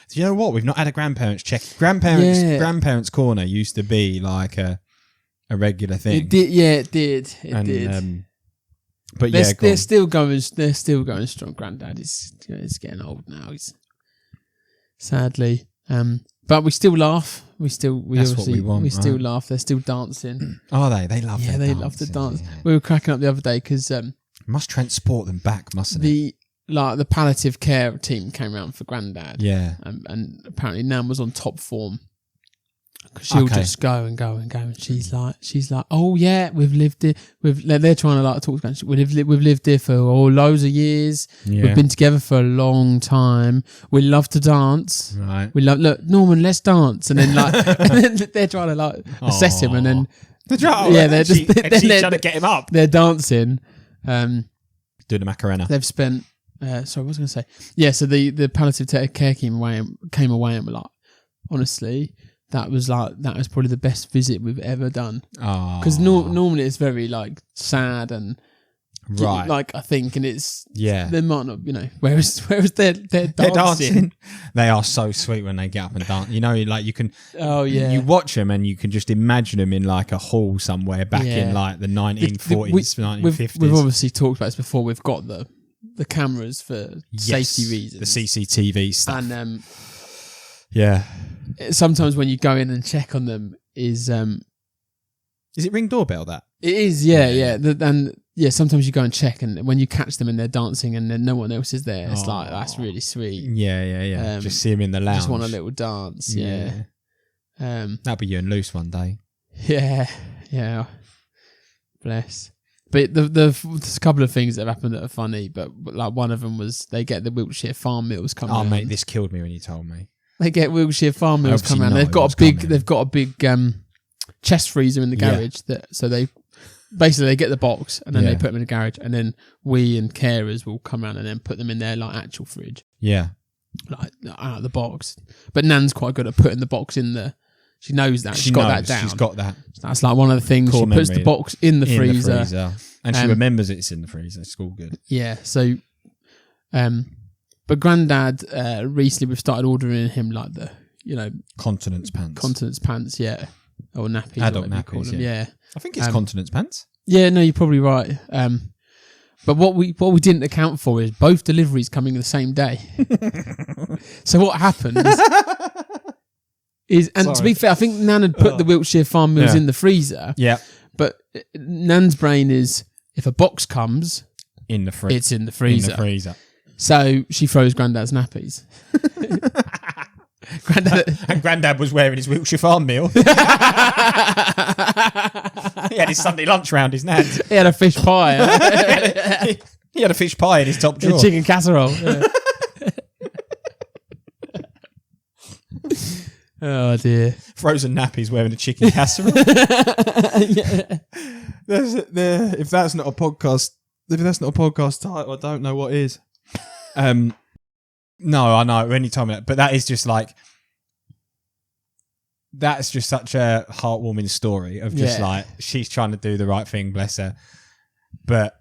Do you know what? We've not had a grandparents check. Grandparents corner used to be like a regular thing. It did. Yeah, it did. It did. But they're still going. They're still going strong. Granddad is getting old now. He's sadly. But we still laugh. That's what we want. We still laugh. They're still dancing. Are they? They love. Yeah, they love to dance. Yeah. We were cracking up the other day because must transport them back, mustn't it? The palliative care team came around for Granddad. Yeah, and apparently Nan was on top form. She'll just go and go and go, and she's like, oh yeah, we've lived it. They're trying to like talk to we've lived here for loads of years. Yeah. We've been together for a long time. We love to dance. Right. We look, Norman, let's dance. And then and then they're trying to like assess him, and then they're trying to get him up. They're dancing, doing the Macarena. They've spent. Sorry, what was I going to say? Yeah, so the palliative care came away and were like, honestly. That was probably the best visit we've ever done. Because normally it's very like sad and right. Like I think, and it's they might not, Whereas they're dancing. They are so sweet when they get up and dance. Like you can. Oh yeah. You watch them and you can just imagine them in like a hall somewhere back in like the 1940s, 1950s. We've obviously talked about this before. We've got the cameras for safety reasons. The CCTV stuff. And sometimes when you go in and check on them is it Ring doorbell that? It is, yeah. And sometimes you go and check, and when you catch them and they're dancing and then no one else is there, it's like, that's really sweet. Yeah. Just see them in the lounge. Just want a little dance, yeah. That'll be you and Luce one day. Yeah. Bless. But there's a couple of things that have happened that are funny, but like one of them was they get the Wiltshire farm meals coming. Oh, mate, this killed me when you told me. They get Wiltshire farm meals coming around. They've got a big chest freezer in the garage so they get the box and then they put them in the garage, and then we and carers will come around and then put them in their like actual fridge. Yeah. Like out of the box. But Nan's quite good at putting the box in the. She knows that. She's got that down. She's got that. That's like one of the things. She puts the box in the freezer. And she remembers it's in the freezer. It's all good. Yeah. So, but Grandad, recently we've started ordering him like the, continence pants. Yeah. Or nappies. Adult nappies. Yeah. I think it's continence pants. Yeah, no, you're probably right. But what we didn't account for is both deliveries coming the same day. So what happened is to be fair, I think Nan had put the Wiltshire farm meals in the freezer. Yeah. But Nan's brain is, if a box comes in the freezer, it's in the freezer. So she throws Grandad's nappies. Grandad was wearing his Wiltshire farm meal. He had his Sunday lunch round his nan. He had a fish pie. He had a fish pie in his top drawer. A chicken casserole. Yeah. Oh dear. Frozen nappies wearing a chicken casserole. Yeah. If that's not a podcast title, I don't know what is. No, I know. When you told me that, but that is just like, that's just such a heartwarming story of just like, she's trying to do the right thing, bless her. But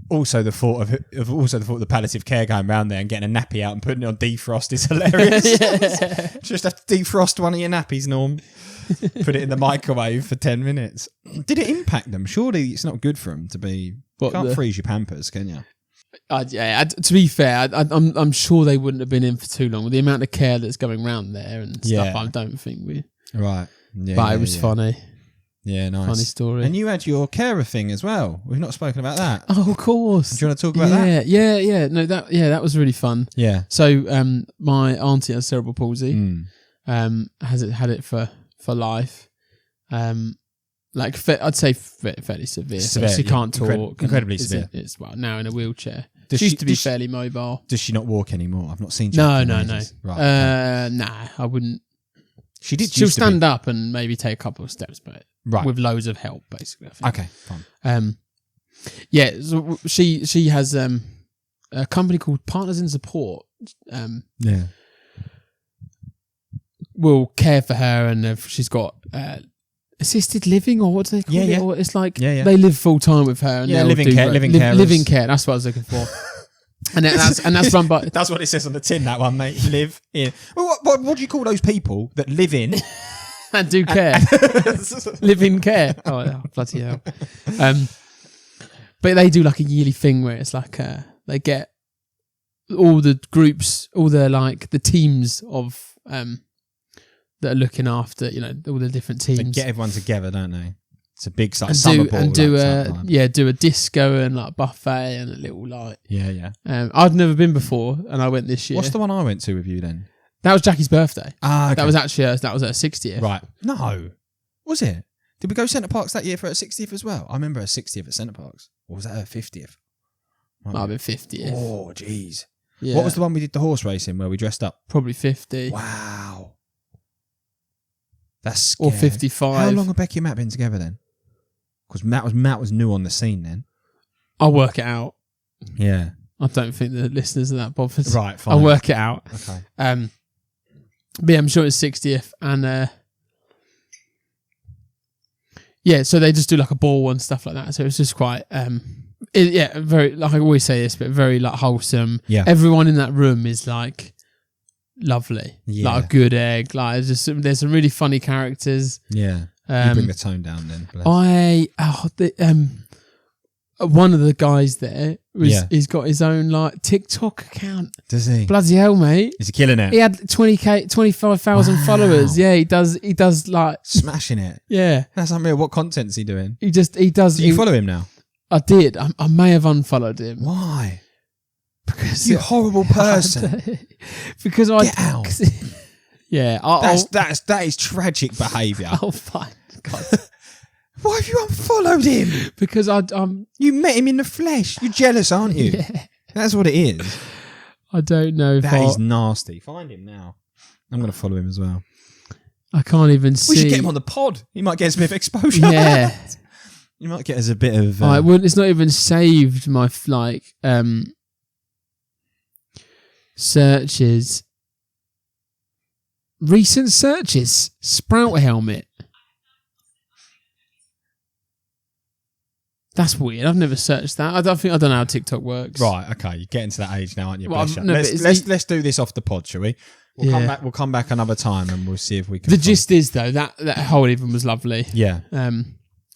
also the thought of the palliative care going around there and getting a nappy out and putting it on defrost is hilarious. Just have to defrost one of your nappies, Norm. Put it in the microwave for 10 minutes. Did it impact them? Surely it's not good for them to be. Can't freeze your Pampers, can you? To be fair, I'm sure they wouldn't have been in for too long with the amount of care that's going around there and stuff. I don't think we. Right. Yeah, but it was funny. Yeah, nice. Funny story. And you had your carer thing as well. We've not spoken about that. Oh, of course. Do you want to talk about that? Yeah. No, that was really fun. Yeah. So, my auntie has cerebral palsy. Had it for life. I'd say fairly severe. So she can't talk. Incredibly severe. It's now in a wheelchair. She used to be fairly mobile. Does she not walk anymore? I've not seen. No. Right. Nah, I wouldn't. She'll stand up and maybe take a couple of steps, but with loads of help, basically. I think. Okay, fine. So she has a company called Partners in Support. Will care for her, and if she's got assisted living, or what do they call it? Or it's like they live full time with her. And living care. That's what I was looking for. And that's run by. That's what it says on the tin. That one, mate. Live in. Well, what do you call those people that live in and do care? Live in care. Oh, bloody hell! But they do like a yearly thing where it's like they get all the groups, all the teams of that are looking after all the different teams. They get everyone together, don't they? It's a big summer ball. And do a disco and like buffet and a little light. Yeah. I'd never been before, and I went this year. What's the one I went to with you then? That was Jackie's birthday. Okay. That was actually her 60th. Right. No. Was it? Did we go Centre Parks that year for her 60th as well? I remember her 60th at Centre Parks. Or was that her 50th? Might have been 50th. Oh, jeez. Yeah. What was the one we did the horse racing where we dressed up? Probably 50. Wow. That's scary. Or 55. How long have Becky and Matt been together then? Because Matt was new on the scene then. I'll work it out. Yeah. I don't think the listeners are that bothered. Right, fine. I'll work it out. Okay. But yeah, I'm sure it's 60th. And so they just do like a ball and stuff like that. So it's just quite very, like I always say this, but very like wholesome. Yeah. Everyone in that room is like lovely. Yeah. Like a good egg. Like there's some really funny characters. Yeah. You bring the tone down then. one of the guys there Yeah. he's got his own like TikTok account. Does he? Bloody hell, mate! Is he killing it? He had 25,000 Wow. followers. Yeah, he does like Smashing it. yeah. That's unreal. What content's he doing? He does. Do you follow him now? I did. I may have unfollowed him Why? because You horrible person. because I Get out. Yeah, That is tragic behaviour. oh fine. God. Why have you unfollowed him? Because I'm You met him in the flesh. You're jealous, aren't you? yeah. That's what it is. I don't know if That is nasty. Find him now. I'm going to follow him as well. I can't even see. We should get him on the pod. He might get us a bit of exposure. Yeah. You might get us a bit of... It's not even saved my searches. Recent searches. Sprout helmet. That's weird. I've never searched that. I don't know how TikTok works. Right, okay. You're getting to that age now, aren't you? Well, Bless you. no, let's do this off the pod, shall we? We'll come back another time and we'll see if we can... The gist is, though, that whole even was lovely. Yeah.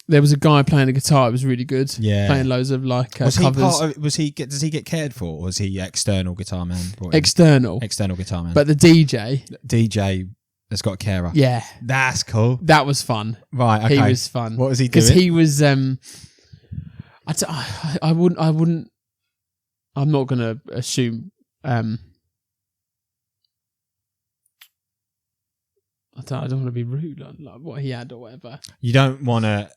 There was a guy playing the guitar. It was really good. Yeah. Playing loads of Was covers. does he get cared for, or was he external guitar man? External External guitar man. But the DJ has got a carer. yeah, That's cool. that was fun. Right, okay. He was fun. What was he doing? Because he was I wouldn't I'm not gonna assume I don't want to be rude like what he had or whatever. You don't want to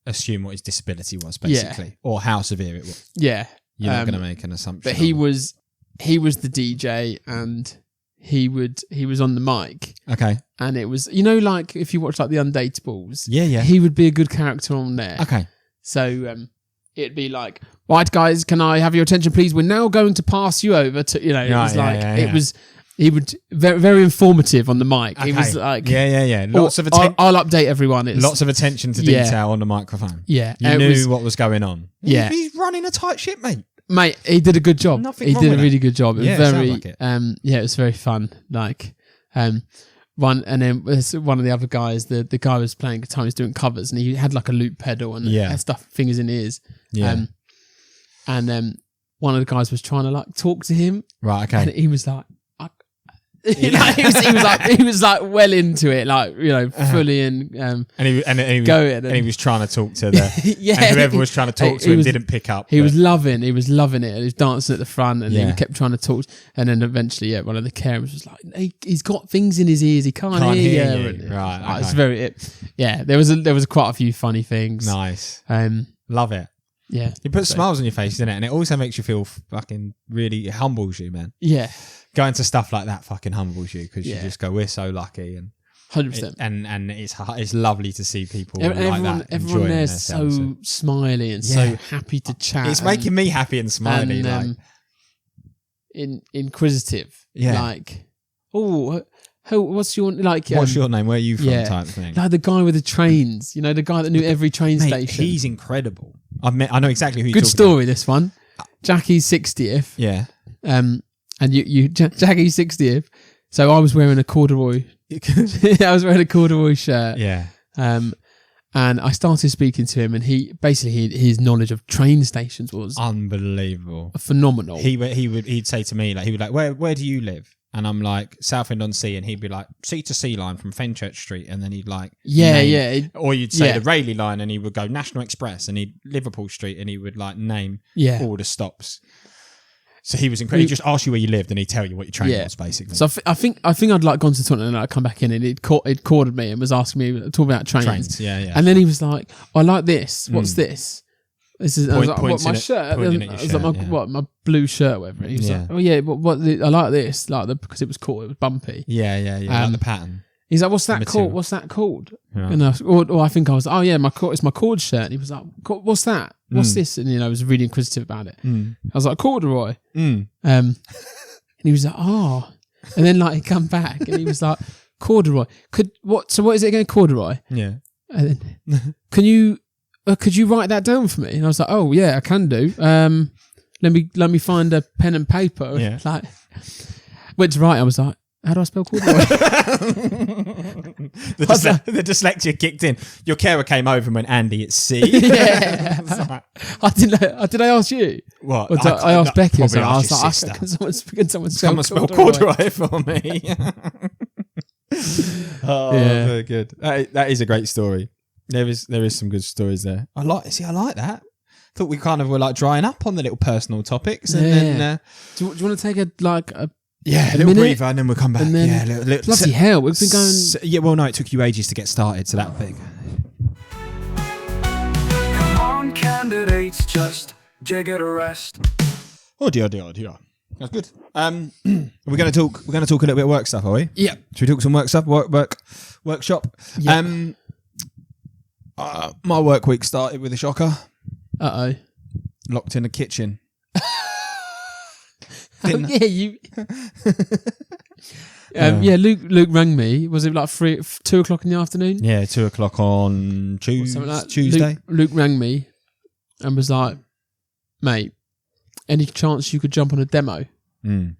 assume what his disability was, basically, or how severe it was. Yeah. You're not going to make an assumption. But he was the DJ and he was on the mic. Okay. And it was, like if you watch like the Undateables. Yeah. He would be a good character on there. Okay. So it'd be like, right guys, can I have your attention please? We're now going to pass you over to, it was he would very, very informative on the mic. Okay. He was like, yeah. Lots of attention. I'll update everyone. Lots of attention to detail on the microphone. Yeah. You knew what was going on. Yeah. He's running a tight ship, mate. Mate, he did a good job. Nothing he wrong did a with really it. good job. It was Yeah, very, it sounds like it. it was very fun. Like, one, and then one of the other guys, the guy was playing guitar, he was doing covers, and he had like a loop pedal and had stuff, fingers in ears. Yeah. And then one of the guys was trying to like talk to him. Right. Okay. And he was like, he was like well into it, like fully in. And he going, and he was trying to talk to the yeah, and whoever was trying to talk to him didn't pick up. He was loving it. He was dancing at the front, and Yeah. he kept trying to talk. And then eventually, one of the carers was like, "He's got things in his ears. He can't hear you." And Right. it's very. There was quite a few funny things. Nice. Love it. Yeah. It puts smiles on your face, doesn't it? And it also makes you feel fucking really, it humbles you, man. Yeah. Going to stuff like that fucking humbles you because you Yeah. just go, we're so lucky, and 100%. and it's lovely to see people Everyone, like that. everyone enjoying there's so themselves. smiley and so happy to chat. It's making me happy and smiley. and inquisitive. Yeah. Like, what's your what's your name? Where are you from? yeah. Type thing. Like the guy with the trains, the guy that knew every train Mate, station. he's incredible. I know exactly who you're Good talking story, this one. Jackie's 60th. Yeah. And Jackie's 60th. So I was wearing a corduroy. I was wearing a corduroy shirt. Yeah. And I started speaking to him, and his knowledge of train stations was Unbelievable. phenomenal. He'd say to me, where do you live? And I'm like, Southend-on-Sea, and he'd be like, Sea to Sea line from Fenchurch Street, and then he'd like, or you'd say the Rayleigh line, and he would go National Express, and he'd Liverpool Street, and he would like name all the stops. So he was incredible. He'd just ask you where you lived, and he'd tell you what your train was, basically. So I think I'd like gone to Tottenham, and I'd come back in, and he'd cornered me and was asking me, talking about trains. Yeah. And then he was like, I like this. What's this? This is I was like, what, my shirt. I was like, my blue shirt, whatever. He was like, oh yeah, I like this, because it was cool. It was bumpy. Yeah. Like the pattern. He's like, what's that called? What's that called? Yeah. And I think I was, oh yeah, it's my cord shirt. And he was like, what's that? What's this? And I was really inquisitive about it. I was like, corduroy. And he was like, oh. And then like he come back and he was like, corduroy. So what is it again? Corduroy. Yeah. And then could you write that down for me? And I was like, oh yeah, I can do. Let me find a pen and paper. Yeah. Like, went to write. I was like, How do I spell corduroy? The dyslexia kicked in. Your carer came over and went, Andy, it's C. Yeah. I didn't know. Did I ask you? What? Or did I asked Becky. Or Probably something. I was asked your like, sister. can someone spell corduroy for me? Oh, Yeah. very good. That is a great story. There is some good stories there. I like that. Thought we kind of were like drying up on the little personal topics, and then do you want to take a little minute? Breather, and then we'll come back. And then bloody hell, we've been going. Well, no, it took you ages to get started, so that thing. Come on, candidates, just Giig It A Rest. Oh dear. That's good. We're going to talk a little bit of work stuff, are we? Yeah. Should we talk some work stuff? Workshop. Yeah. My work week started with a shocker. Locked in the kitchen. You. Yeah, Luke rang me. Was it like 2 o'clock in the afternoon? Yeah, 2 o'clock on Tuesday. Luke rang me and was like, "Mate, any chance you could jump on a demo?" I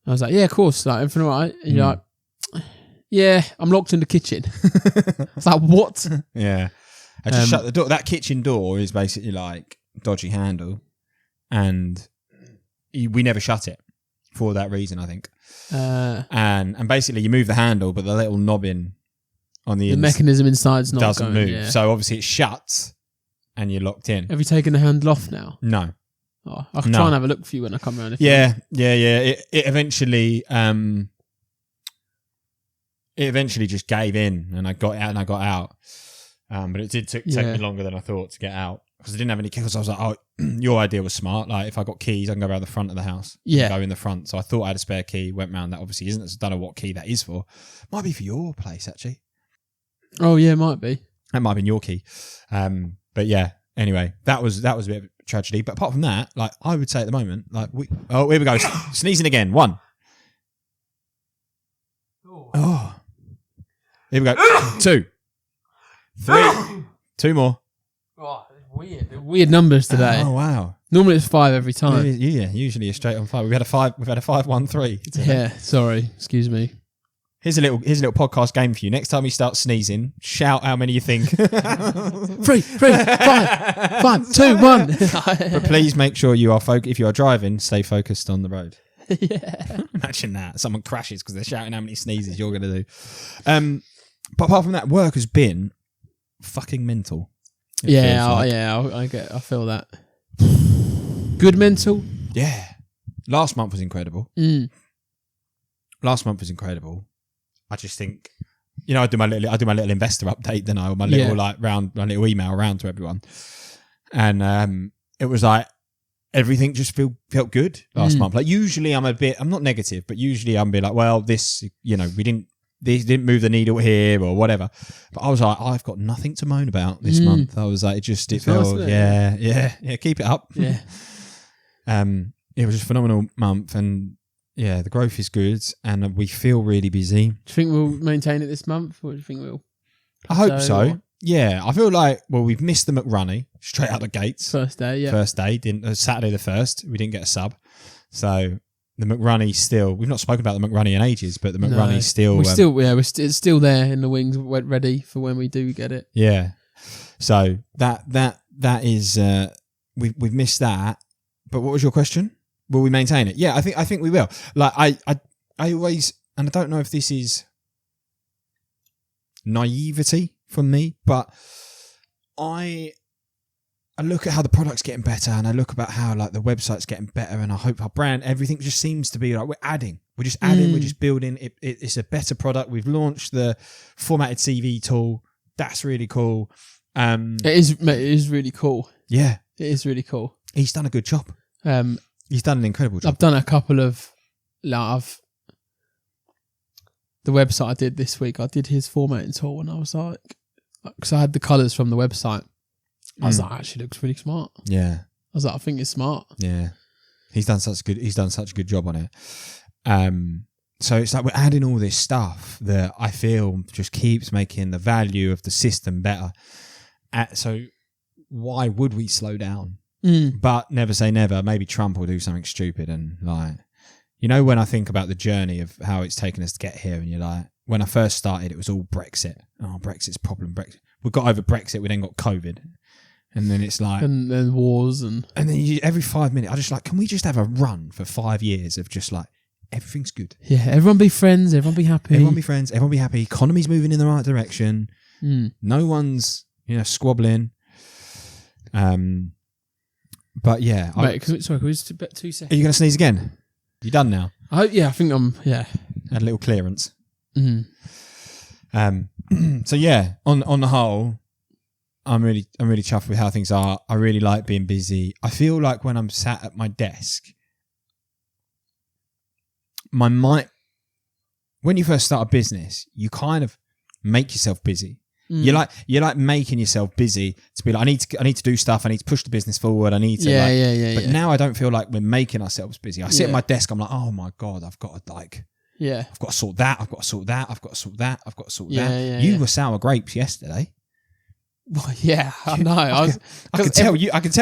was like, "Yeah, of course. Like, everything all right?" And you're like, "Yeah, I'm locked in the kitchen." I was like, "What?" Yeah. I just shut the door. That kitchen door is basically like dodgy handle, and we never shut it for that reason, I think. And basically you move the handle, but the little knobbing on the mechanism inside's not doesn't move. Yeah. So obviously it shuts, and you're locked in. Have you taken the handle off now? No. Oh, I can try and have a look for you when I come around. Yeah. It eventually just gave in, and I got out. But it did take me longer than I thought to get out, because I didn't have any keys. I was like, "Oh, your idea was smart. Like, if I got keys, I can go around the front of the house. Yeah, go in the front." So I thought I had a spare key. Went round. That obviously isn't. I don't know what key that is for. Might be for your place, actually. Oh yeah, might be. That might have been your key. But yeah. Anyway, that was a bit of a tragedy. But apart from that, like, I would say at the moment, like, here we go, sneezing again. 1. Oh. Here we go. 2. 3. 2 more. Oh, it's weird numbers today. Oh wow. Normally it's 5 every time. Yeah, usually it's straight on 5. We've had a 5-1-3. Yeah, sorry, excuse me. Here's a little podcast game for you. Next time you start sneezing, shout how many you think. 3, 5, 2, 1. But please make sure you are if you are driving, stay focused on the road. Yeah. Imagine that. Someone crashes because they're shouting how many sneezes you're going to do. But apart from that, work has been fucking mental. I feel that. Good mental. Yeah. Last month was incredible. I just think, I do my little investor update, then my little email around to everyone, and it was like everything just felt good last month. Like, usually I'm not negative, but usually I'm be like, well, this, they didn't move the needle here or whatever. But I was like, I've got nothing to moan about this month. I was like, it felt, nice, yeah, keep it up. Yeah. It was just a phenomenal month, and yeah, the growth is good, and we feel really busy. Do you think we'll maintain it this month, or do you think we'll? I hope so. Yeah, I feel like, we've missed the McRunny straight out the gates. First day, Saturday the 1st, we didn't get a sub. So the McRunny still, we've not spoken about the McRunny in ages, but the McRunny still... it's still there in the wings, ready for when we do get it. Yeah. So that is, we've missed that. But what was your question? Will we maintain it? Yeah, I think we will. Like, I always, and I don't know if this is naivety from me, but I look at how the product's getting better, and I look about how, like, the website's getting better, and I hope our brand, everything just seems to be like, we're just adding, we're just building. It's a better product. We've launched the formatted CV tool. That's really cool. It is really cool. Yeah, it is really cool. He's done a good job. He's done an incredible job. I've done a couple of, the website I did this week, I did his formatting tool, and I was like, because I had the colours from the website, I was like, actually looks really smart. Yeah. I was like, I think it's smart. Yeah. He's done such a good job on it. So it's like we're adding all this stuff that I feel just keeps making the value of the system better. So why would we slow down? But never say never. Maybe Trump will do something stupid and, like, You know, when I think about the journey of how it's taken us to get here, and you're like, when I first started, it was all Brexit. Oh, Brexit's a problem. Brexit. We got over Brexit. We then got COVID. And then it's like... And then wars and... And then every 5 minutes, I just like, can we just have a run for 5 years of just like, everything's good. Yeah, everyone be friends. Everyone be happy. Everyone be friends. Everyone be happy. Economy's moving in the right direction. No one's, squabbling. But yeah. Wait, sorry, can we just 2 seconds? Are you going to sneeze again? You done now? I think I'm, yeah. Had a little clearance. Mm-hmm. So yeah, on the whole, I'm really chuffed with how things are. I really like being busy. I feel like when I'm sat at my desk, my mind, when you first start a business, you kind of make yourself busy. You're like making yourself busy to be like, I need to do stuff. I need to push the business forward. I need to But now I don't feel like we're making ourselves busy. I sit at my desk. I'm like, oh my God, I've got to I've got to sort that. I've got to sort that. I've got to sort that. I've got to sort that. You were sour grapes yesterday. Well, yeah, I know. I could tell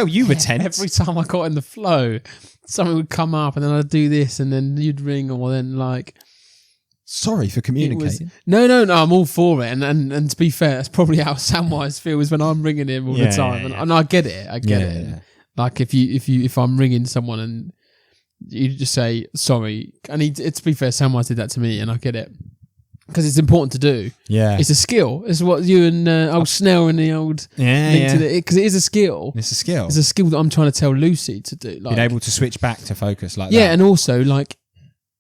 you were tense. Every time I got in the flow, something would come up, and then I'd do this, and then you'd ring, or then like. Sorry for communicating. No, I'm all for it, and to be fair, that's probably how Samwise feels when I'm ringing him all the time, and I get it. I get it. Yeah. Like if I'm ringing someone and you just say sorry, and to be fair, Samwise did that to me, and I get it. Because it's important to do. Yeah. It's a skill. It's what you and old Snell and the old... Because it is a skill. It's a skill. It's a skill that I'm trying to tell Lucy to do. Like, being able to switch back to focus like that. Yeah, and also, like,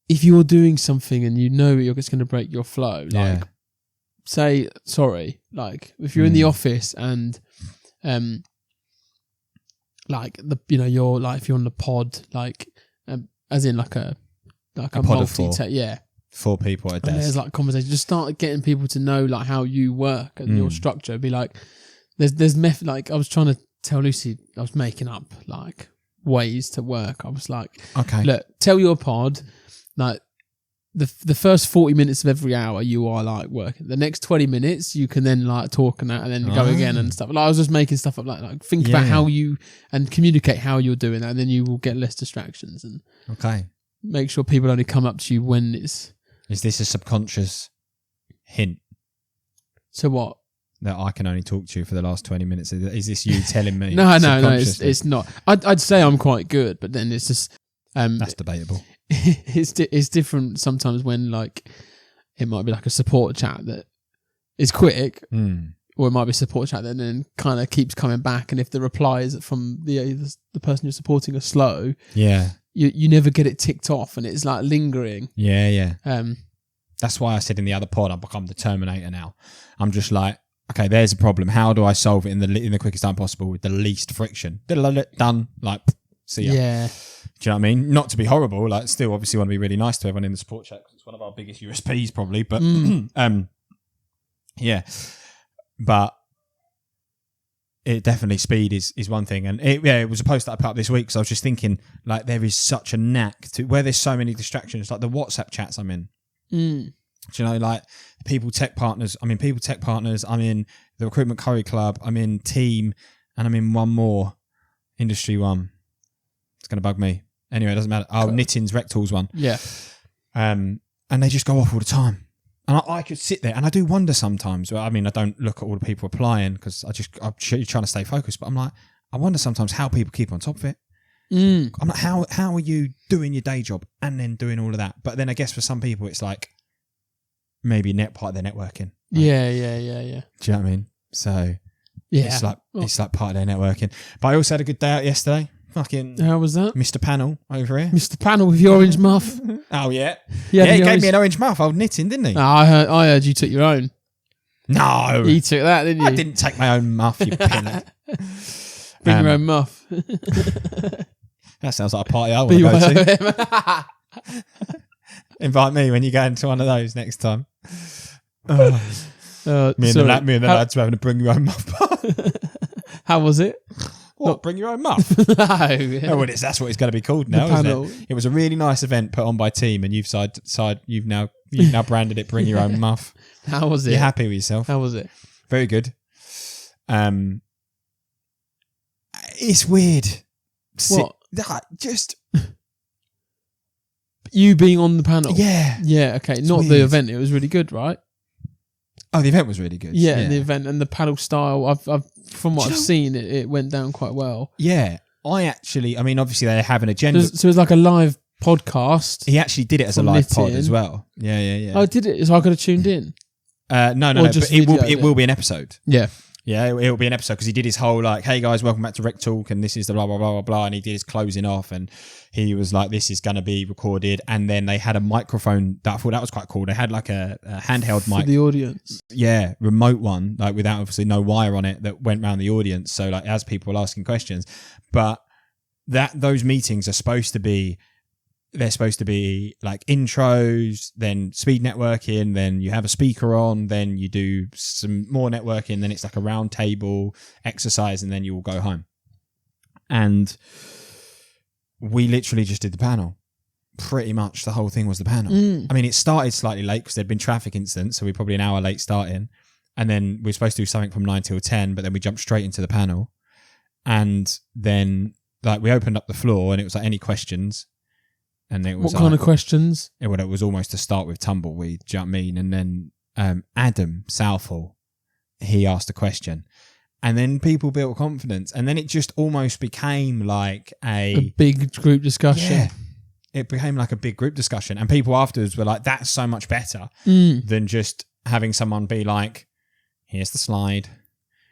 if you're doing something and you know you're just going to break your flow, like, say sorry. Like, if you're in the office and, like, you're, like, if you're on the pod, like, as in, like a multi... Yeah. 4 people at a desk. And there's like conversation. Just start getting people to know like how you work and your structure. Be like, there's method. Like I was trying to tell Lucy, I was making up like ways to work. I was like, okay, look, tell your pod like the first 40 minutes of every hour you are like working. The next 20 minutes you can then like talk and that, and then go again and stuff. Like I was just making stuff up. Like think about how you and communicate how you're doing that, and then you will get less distractions and make sure people only come up to you when it's. Is this a subconscious hint? So what? That I can only talk to you for the last 20 minutes. Is this you telling me? No, it's not. I'd say I'm quite good, but then it's just... that's debatable. It's different sometimes when like it might be like a support chat that is quick, or it might be a support chat that then kind of keeps coming back, and if the replies from the person you're supporting are slow... Yeah. You never get it ticked off, and it's like lingering. Yeah. That's why I said in the other pod, I've become the Terminator now. I'm just like, okay, there's a problem. How do I solve it in the quickest time possible with the least friction? Done. Like, see ya. Yeah. Do you know what I mean? Not to be horrible. Like, still, obviously, want to be really nice to everyone in the support chat because it's one of our biggest USPs, probably. But yeah. But. It definitely speed is one thing, and it was a post that I put up this week. So I was just thinking, like, there is such a knack to where there's so many distractions, like the WhatsApp chats I'm in. Do you know, like people tech partners? I'm in people tech partners. I'm in the recruitment curry club. I'm in team, and I'm in one more industry one. It's gonna bug me. Anyway, it doesn't matter. Oh, Knitting's Rectals one. Yeah. And they just go off all the time. And I could sit there, and I do wonder sometimes. I mean, I don't look at all the people applying because I'm trying to stay focused. But I'm like, I wonder sometimes how people keep on top of it. I'm like, how are you doing your day job and then doing all of that? But then I guess for some people, it's like maybe part of their networking. Right? Yeah. Do you know what I mean? So it's like part of their networking. But I also had a good day out yesterday. Fucking how was that? Mr. Panel over here. Mr. Panel with your orange muff. Oh yeah. He gave me an orange muff. Old Knitting, didn't he? No, I heard you took your own. No. You took that, didn't you? I didn't take my own muff, you pinhead. Bring your own muff. That sounds like a party I want to go to. Invite me when you go into one of those next time. Me and the lads were having to bring your own muff. How was it? What? Bring your own muff? No. Oh, that's what it's going to be called now, isn't it? It was a really nice event put on by Team, and you've now branded it Bring Your Own Muff. How was it? You're happy with yourself? How was it? Very good. It's weird. What? Just You being on the panel. Yeah. Yeah. Okay. It's Not the weird. event. It was really good, right? Oh, the event was really good. Yeah. And the event and the panel style. I've from what Do I've you know- seen, it went down quite well. Yeah. I mean, obviously they have an agenda. So it was like a live podcast. He actually did it as a From live pod Knitting. as well. Yeah. Oh, did it? So I could have tuned in. No. Or But just it videoed will be an episode. Yeah. Yeah, it'll be an episode because he did his whole like, hey guys, welcome back to Rec Talk, and this is the blah blah blah blah blah, and he did his closing off, and he was like, this is going to be recorded, and then they had a microphone that I thought that was quite cool. They had like a handheld mic, For the audience. yeah, remote one, like without obviously no wire on it that went around the audience. So like as people were asking questions, but those meetings are supposed to be. They're supposed to be like intros, then speed networking, then you have a speaker on, then you do some more networking, then it's like a round table exercise, and then you will go home. And we literally just did the panel. Pretty much the whole thing was the panel. I mean, it started slightly late because there'd been traffic incidents, so we're probably an hour late starting. And then we were supposed to do something from 9 till 10, but then we jumped straight into the panel. And then like we opened up the floor and it was like, any questions? And then it was What kind of questions? it was almost to start with tumbleweed, do you know what I mean? And then Adam Southall, he asked a question. And then people built confidence. And then it just almost became like A big group discussion. yeah, it became like a big group discussion. And people afterwards were like, that's so much better than just having someone be like, here's the slide.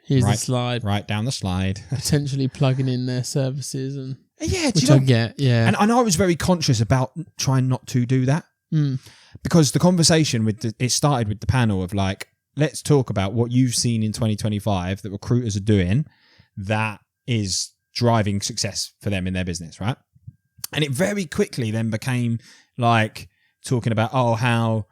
Here's the Right. slide. Write down the slide. Potentially plugging in their services and Yeah, do which you I know? get. Yeah. And I was very conscious about trying not to do that because the conversation it started with the panel of like, let's talk about what you've seen in 2025 that recruiters are doing that is driving success for them in their business, right? And it very quickly then became like talking about, how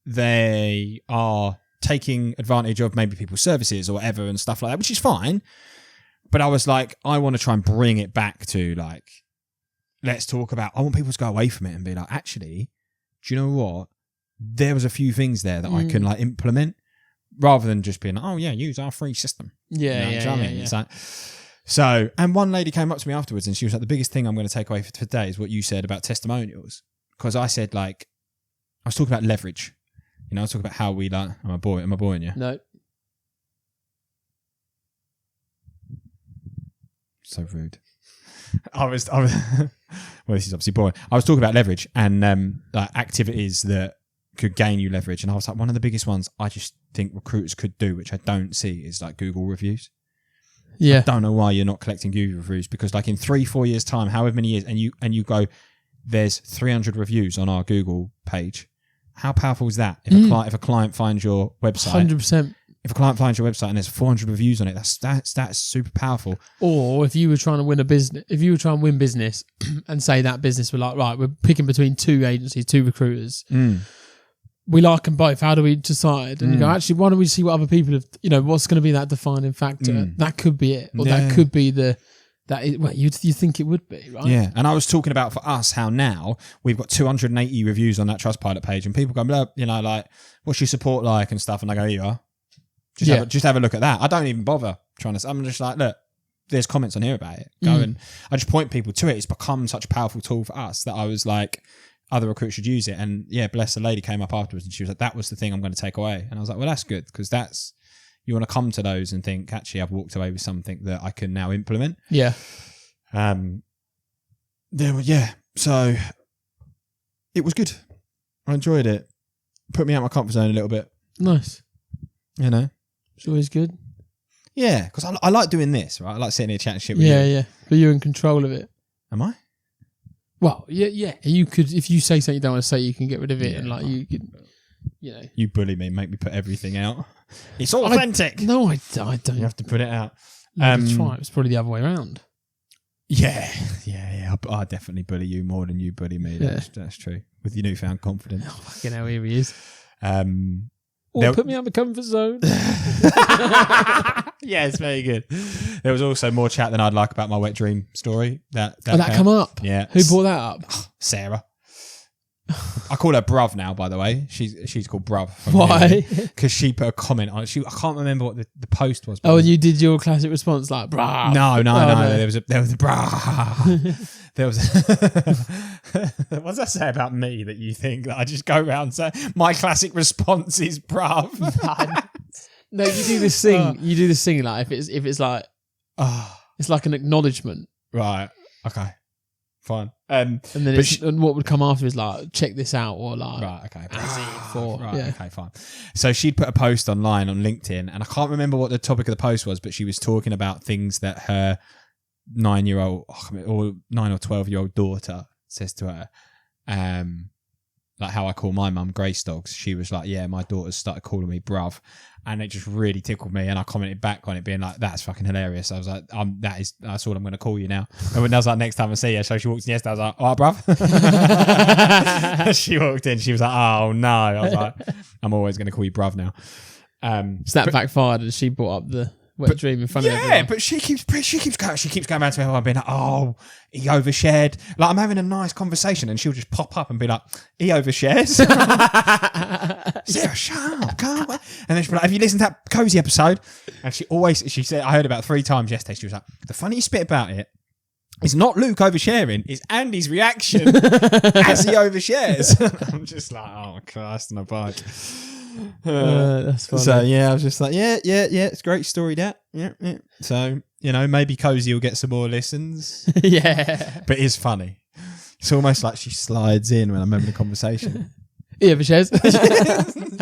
they are taking advantage of maybe people's services or whatever and stuff like that, which is fine. But I was like, I want to try and bring it back to like, let's talk about, I want people to go away from it and be like, actually, do you know what? There was a few things there that I can like implement rather than just being like, oh yeah, use our free system. Yeah, You know, do you know what I mean? yeah. It's like, so, and one lady came up to me afterwards and she was like, the biggest thing I'm going to take away for today is what you said about testimonials. Because I said like, I was talking about leverage. You know, I was talking about how we like, am I boring you? No. So rude. I was well, this is obviously boring. I was talking about leverage and like activities that could gain you leverage. And I was like, one of the biggest ones I just think recruiters could do, which I don't see, is like Google reviews. Yeah. I don't know why you're not collecting Google reviews, because like in 3-4 years time, however many years, and you go, there's 300 reviews on our Google page. How powerful is that? If a client finds your website, 100%. if a client finds your website and there's 400 reviews on it, that's super powerful. Or if you were trying to win win business and say that business were like, right, we're picking between two agencies, two recruiters. We like them both. How do we decide? And you go, actually, why don't we see what other people have, what's going to be that defining factor? That could be it. Or that could be you think it would be, right? Yeah. And I was talking about for us how now we've got 280 reviews on that Trustpilot page and people go, like, what's your support like and stuff? And I go, here you are. Just have a look at that. I don't even bother trying to. I'm just like, look, there's comments on here about it. Go and I just point people to it. It's become such a powerful tool for us that I was like, other recruiters should use it. And yeah, bless, the lady came up afterwards and she was like, that was the thing I'm going to take away. And I was like, well, that's good, because you want to come to those and think, actually, I've walked away with something that I can now implement. Yeah. So it was good. I enjoyed it. Put me out of my comfort zone a little bit. Nice. It's always good. Yeah, because I like doing this, right? I like sitting here chatting shit with you. Yeah. But you're in control of it. Am I? Well, yeah. You could, if you say something you don't want to say, you can get rid of it, and like you could, You bully me, make me put everything out. It's all authentic. No, I don't. You have to put it out. Try. It's probably the other way around. Yeah. I definitely bully you more than you bully me. That's true. With your newfound confidence. Oh, fucking hell, here he is. There- Put me out of the comfort zone. Yeah, it's very good. There was also more chat than I'd like about my wet dream story. That That come up? Yeah. Who brought that up? Sarah. I call her Bruv now, by the way. She's called Bruv. Why? Because she put a comment on it. I can't remember what the post was. Oh, and you did your classic response like, bruh. No. There was a bruh. There was. What does that say about me that you think that I just go around and say my classic response is bruv? No, you do this thing. You do this thing like if it's like, it's like an acknowledgement, right? Okay, fine. And then and what would come after is like, check this out, or like, right? Okay, okay, fine. So she'd put a post online on LinkedIn, and I can't remember what the topic of the post was, but she was talking about things that her 9-year-old or 9 or 12-year-old daughter says to her. Like how I call my mum Grace Dogs. She was like, yeah, my daughter's started calling me bruv. And it just really tickled me. And I commented back on it being like, that's fucking hilarious. I was like, that's all I'm going to call you now. And when I was like, next time I see her, so she walked in yesterday, I was like, oh, bruv. She walked in, she was like, oh no. I was like, I'm always going to call you bruv now. So that backfired and she brought up the wet dream in front of everyone. Yeah, but she keeps going around to everyone being like, oh, he overshared. Like, I'm having a nice conversation and she'll just pop up and be like, he overshares. Sarah, shut up, come on. And then she'll be like, have you listened to that Cozy episode? And she said, I heard about 3 times yesterday. She was like, the funniest bit about it is not Luke oversharing, it's Andy's reaction as he overshares. I'm just like, oh, Christ on a bike. That's funny. So yeah, I was just like, yeah, it's a great story, that. Yeah. So, maybe Cozy will get some more listens. Yeah. But it's funny. It's almost like she slides in when I'm having a conversation. He overshares.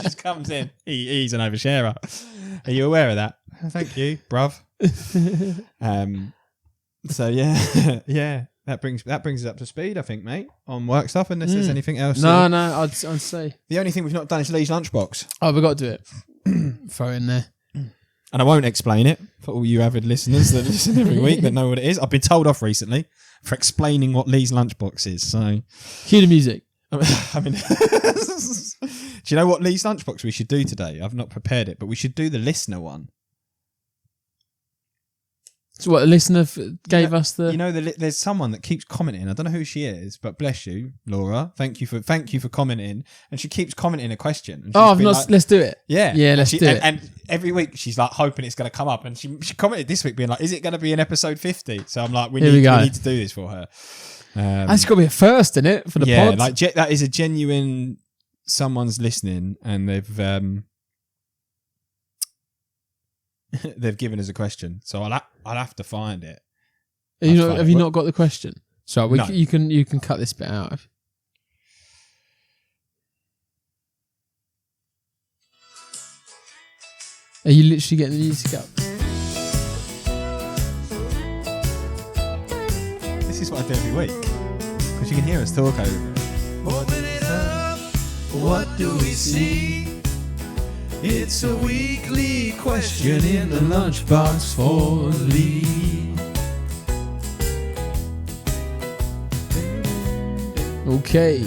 Just comes in. He's an oversharer. Are you aware of that? Thank you, bruv. So yeah. That brings us up to speed, I think, mate, on work stuff, unless there's anything else. No, I'd say. The only thing we've not done is Lee's Lunchbox. Oh, we've got to do it. Throw it in there. And I won't explain it for all you avid listeners that listen every week that know what it is. I've been told off recently for explaining what Lee's Lunchbox is. So, cue the music. I mean, do you know what Lee's Lunchbox we should do today? I've not prepared it, but we should do the listener one. So what, a listener gave us the... there's someone that keeps commenting. I don't know who she is, but bless you, Laura. Thank you for commenting. And she keeps commenting a question. And let's do it. Yeah. Yeah, let's do it. And every week she's like hoping it's going to come up. And she commented this week being like, is it going to be in episode 50? So I'm like, we need to do this for her. That's got to be a first, isn't it? For the pod? Like that is a genuine... Someone's listening and they've given us a question, so I'll have to find it. Have you not got the question? So no. you can cut this bit out. Are you literally getting the music up? This is what I do every week because you can hear us talk over it. Open it up, what do we see? It's a weekly question in the lunchbox for Lee. Okay.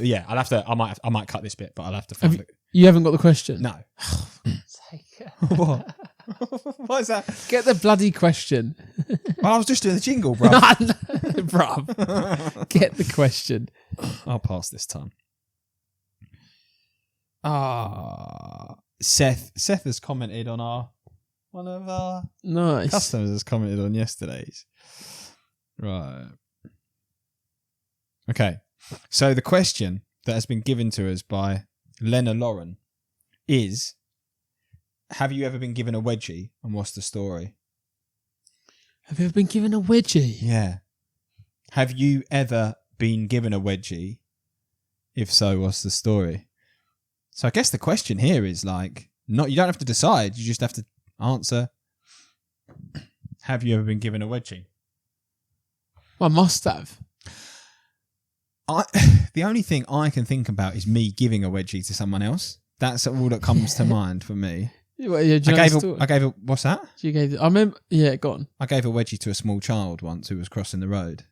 Yeah, I might cut this bit, but I'll have to find it. You haven't got the question? No. What? What is that? Get the bloody question. Well, I was just doing the jingle, bro. Bruv. Get the question. I'll pass this time. Seth has commented on one of our customers has commented on yesterday's. Right. Okay. So the question that has been given to us by Lena Lauren is, have you ever been given a wedgie and what's the story? Have you ever been given a wedgie? Yeah. Have you ever been given a wedgie? If so, what's the story? So I guess the question here is like, you don't have to decide, you just have to answer. Have you ever been given a wedgie? Well, I must have. The only thing I can think about is me giving a wedgie to someone else. That's all that comes to mind for me. Well, yeah, I gave a what's that? I remember. Yeah, go on. I gave a wedgie to a small child once who was crossing the road.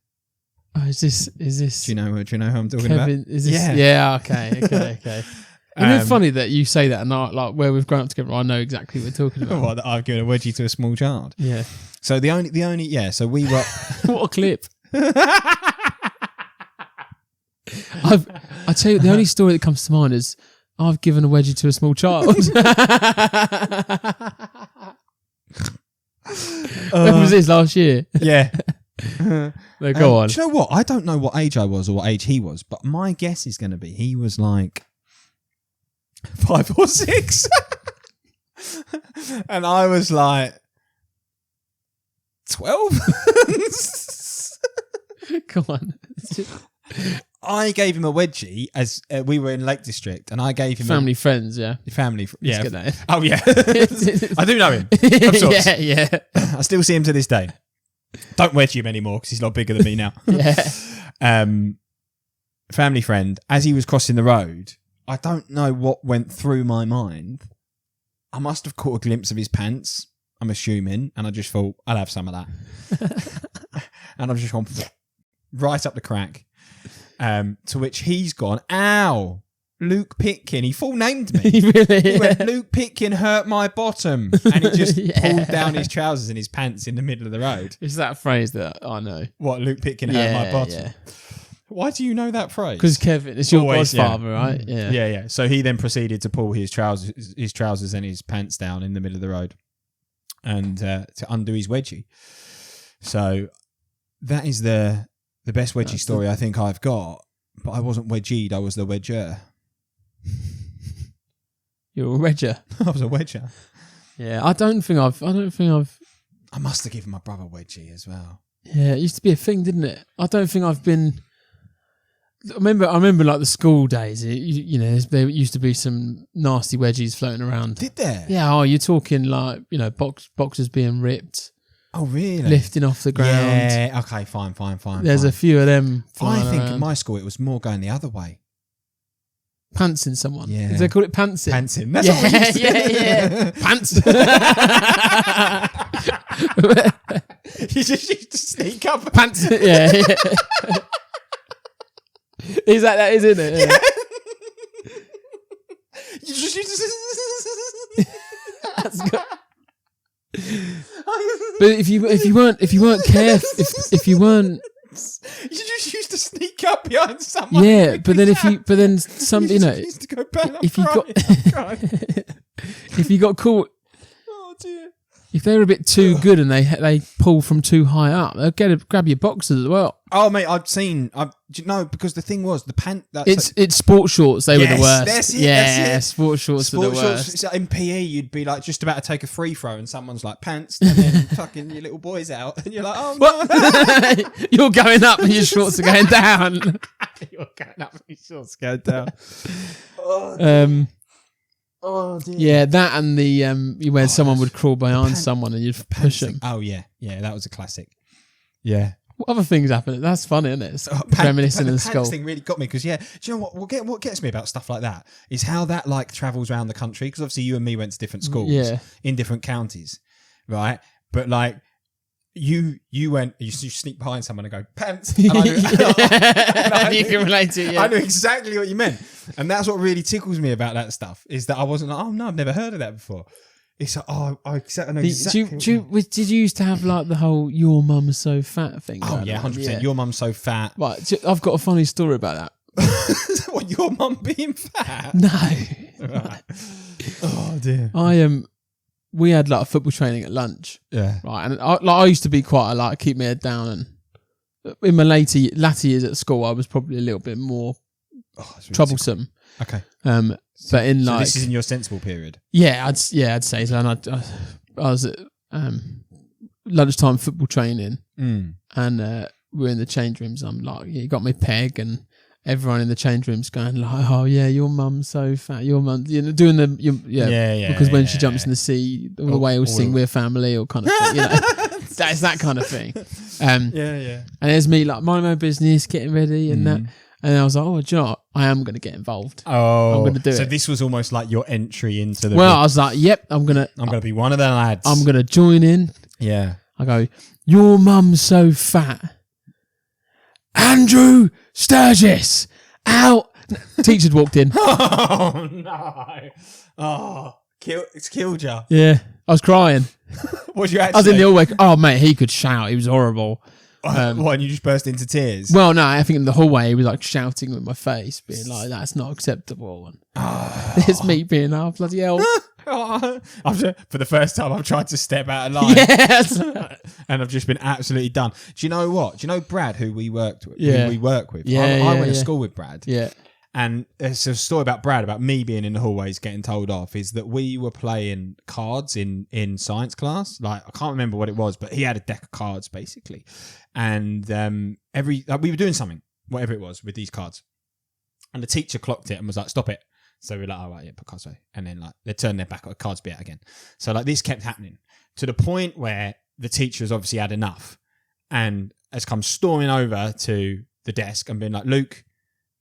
Oh, is this? Do you know who I'm talking Kevin, about? Is this? Yeah. Okay. Isn't it funny that you say that and like where we've grown up together, I know exactly what we're talking about. What, that I've given a wedgie to a small child? Yeah. So the only so we were. What a clip. I tell you, the only story that comes to mind is I've given a wedgie to a small child. When was this, last year? Yeah. No, go on. Do you know what? I don't know what age I was or what age he was, but my guess is going to be he was like 5 or 6. And I was like 12. Come on. I gave him a wedgie as we were in Lake District, and I gave him Family friends, yeah. Yeah. Get that. Oh yeah. I do know him. Of sorts. Yeah. I still see him to this day. Don't wedgie him anymore because he's a lot bigger than me now. Yeah. Family friend. As he was crossing the road, I don't know what went through my mind. I must have caught a glimpse of his pants, I'm assuming, and I just thought, I'll have some of that. And I've just gone right up the crack. To which he's gone, ow, Luke Pitkin. He full named me. Really? He went, Luke Pitkin hurt my bottom. And he just pulled down his trousers and his pants in the middle of the road. It's that phrase that I know. What, Luke Pitkin hurt my bottom? Yeah. Why do you know that phrase? Because Kevin, it's your Always, godfather, right? Yeah. Yeah. So he then proceeded to pull his trousers and his pants down in the middle of the road and to undo his wedgie. So that is the best wedgie story I think I've got. But I wasn't wedgied, I was the wedger. You're a wedger. I was a wedger. Yeah, I don't think I've. I must have given my brother wedgie as well. Yeah, it used to be a thing, didn't it? I don't think I've been. I remember like the school days. There used to be some nasty wedgies floating around. Did there? Yeah. Oh, you're talking like boxes being ripped. Oh, really? Lifting off the ground. Yeah. Okay. Fine. There's a few of them. I think around. at my school it was more going the other way. Pantsing someone. Yeah. Did they call it pantsing? Pantsing. That's what we used to do. Pants. You just used to sneak up. Pants. Yeah. Is that isn't it? Yeah. You just used to. That's good. But if you weren't careful, if you weren't, you just used to sneak up behind someone. Yeah, but then some used to go back if you got caught. Oh dear. If they were a bit too good and they pull from too high up, they'll grab your boxers as well. Oh mate, because the thing was the pant. It's sports shorts. They were the worst. That's it, that's it. Sports shorts are the worst. In PE, you'd be like just about to take a free throw, and someone's like pants, and then fucking your little boy's out, and you're like, oh no. You're going up and your shorts are going down. You're going up and your shorts are going down. Oh dear. Yeah, that and the where someone would crawl behind someone and you'd push them. Oh yeah, that was a classic. Yeah. What other things happen? That's funny, isn't it? It's reminiscing in the skull. The thing really got me because do you know what gets me about stuff like that is how that like travels around the country, because obviously you and me went to different schools in different counties, right? But like you sneak behind someone and go pants. And I you can relate to it. Yeah. I knew exactly what you meant, and that's what really tickles me about that stuff is that I wasn't like, oh no, I've never heard of that before. It's like, I know exactly. Did you used to have like the whole "your mum's so fat" thing? Oh yeah, 100%. Your mum's so fat. Right, I've got a funny story about that. What, your mum being fat? No. Right. Oh dear. We had like football training at lunch. Yeah. Right, and I used to be quite keep my head down, and in my latter years at school, I was probably a little bit more troublesome. Okay. But in so this is in your sensible period. Yeah, I'd say so. And I was at lunchtime football training, and we're in the change rooms. I'm like, you got me peg, and everyone in the change rooms going like, oh yeah, your mum's so fat. Your mum, doing because when she jumps in the sea, all the whales sing "We're Family" or kind of thing. That's that kind of thing. And there's me like minding my business, getting ready, and that. And I was like, oh, do you know what? I am going to get involved. Oh, I'm going to do it. So this was almost like your entry into the... Well, I was like, yep, I'm going to be one of the lads. I'm going to join in. Yeah. I go, your mum's so fat. Andrew Sturgis, out. Teacher'd walked in. Oh, no. Oh, it's killed you. Yeah. I was crying. What did you actually I was in the hallway. Oh, mate, he could shout. He was horrible. Why, and you just burst into tears? Well, no, I think in the hallway he was like shouting with my face, being like, "That's not acceptable." And there's me being, "Oh bloody hell!" For the first time, I've tried to step out of line. Yes, and I've just been absolutely done. Do you know what? Do you know Brad, who we worked with? Yeah. Who we work with. Yeah, I went to yeah. school with Brad. Yeah. And there's a story about Brad, about me being in the hallways getting told off, is that we were playing cards in science class. Like, I can't remember what it was, but he had a deck of cards, basically. And we were doing something, whatever it was, with these cards. And the teacher clocked it and was like, "Stop it." So we were like, "Oh, right, yeah, put cards away." And then, like, they turned their back on cards be out again. So, like, this kept happening to the point where the teacher has obviously had enough and has come storming over to the desk and been like, "Luke,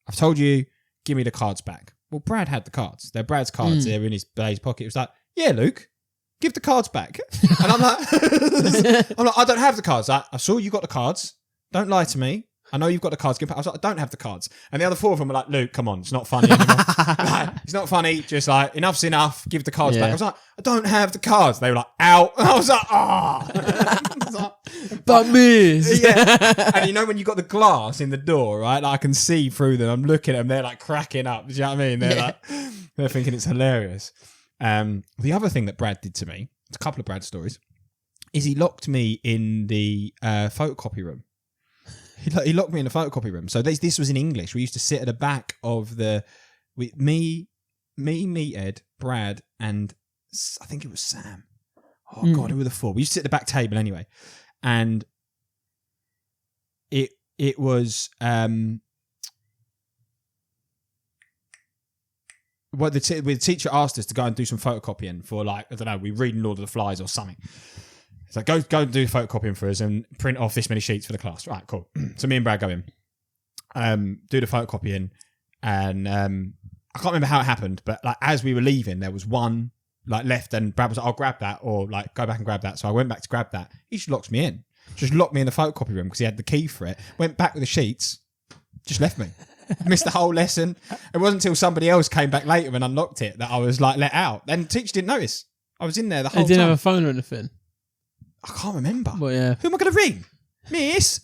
I've told you, give me the cards back." Well, Brad had the cards. They're Brad's cards. They're in his pocket. It was like, "Yeah, Luke, give the cards back." And I'm like, "I don't have the cards. I saw you got the cards. Don't lie to me. I know you've got the cards. Give back." I was like, "I don't have the cards." And the other four of them were like, "Luke, come on. It's not funny anymore." Like, it's not funny. Just like, enough's enough. Give the cards back. I was like, "I don't have the cards." They were like, "Out." And I was like, "Ah." But miss. Yeah. And you know when you got the glass in the door, right? Like, I can see through them. I'm looking at them. They're like cracking up. Do you know what I mean? They're like, they're thinking it's hilarious. The other thing that Brad did to me, it's a couple of Brad stories, is he locked me in the photocopy room. He locked me in the photocopy room. So this was in English. We used to sit at the back of me, Meathead, Brad, and I think it was Sam. Oh God, who were the four? We used to sit at the back table anyway. And it was well, the teacher asked us to go and do some photocopying for, like, I don't know, we reading Lord of the Flies or something. It's like, go and do photocopying for us and print off this many sheets for the class. Right, cool. So me and Brad go in, do the photocopying, and I can't remember how it happened, but like as we were leaving, there was one like left, and Brad was like, "I'll grab that," or like, "Go back and grab that." So I went back to grab that. He just locked me in. Just locked me in the photocopy room because he had the key for it. Went back with the sheets, just left me. Missed the whole lesson. It wasn't until somebody else came back later and unlocked it that I was like let out. Then the teacher didn't notice. I was in there the whole time. He didn't have a phone or anything. I can't remember. Well, yeah. Who am I going to ring? Miss?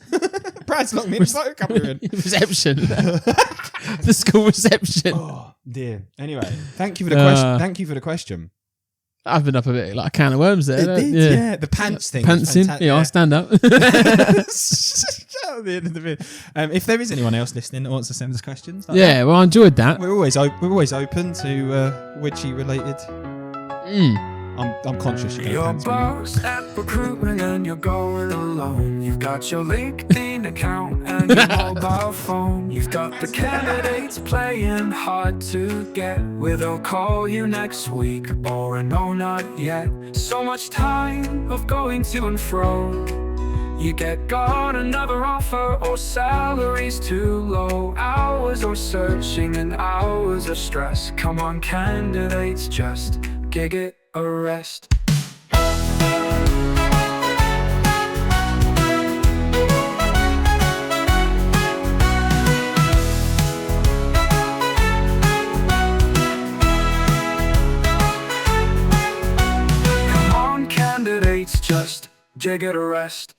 Brad's locked me in the photocopy room. Reception. The school reception. Oh dear. Anyway, thank you for the question. Thank you for the question. I've been up a bit like a can of worms there. It did, yeah. The pants thing. Pants in. Yeah, I'll stand up. At the end of the vid. If there is anyone else listening that wants to send us questions, like yeah, well, I enjoyed that. we're always open to witchy related. I'm conscious you You're don't boss at recruitment and you're going alone. You've got your LinkedIn account and your mobile phone. You've got the candidates playing hard to get. Will they'll call you next week or a no, not yet. So much time of going to and fro. You got another offer or salary's too low. Hours of searching and hours of stress. Come on, candidates, just Giig It A Rest. Come on, candidates, just Giig It A Rest.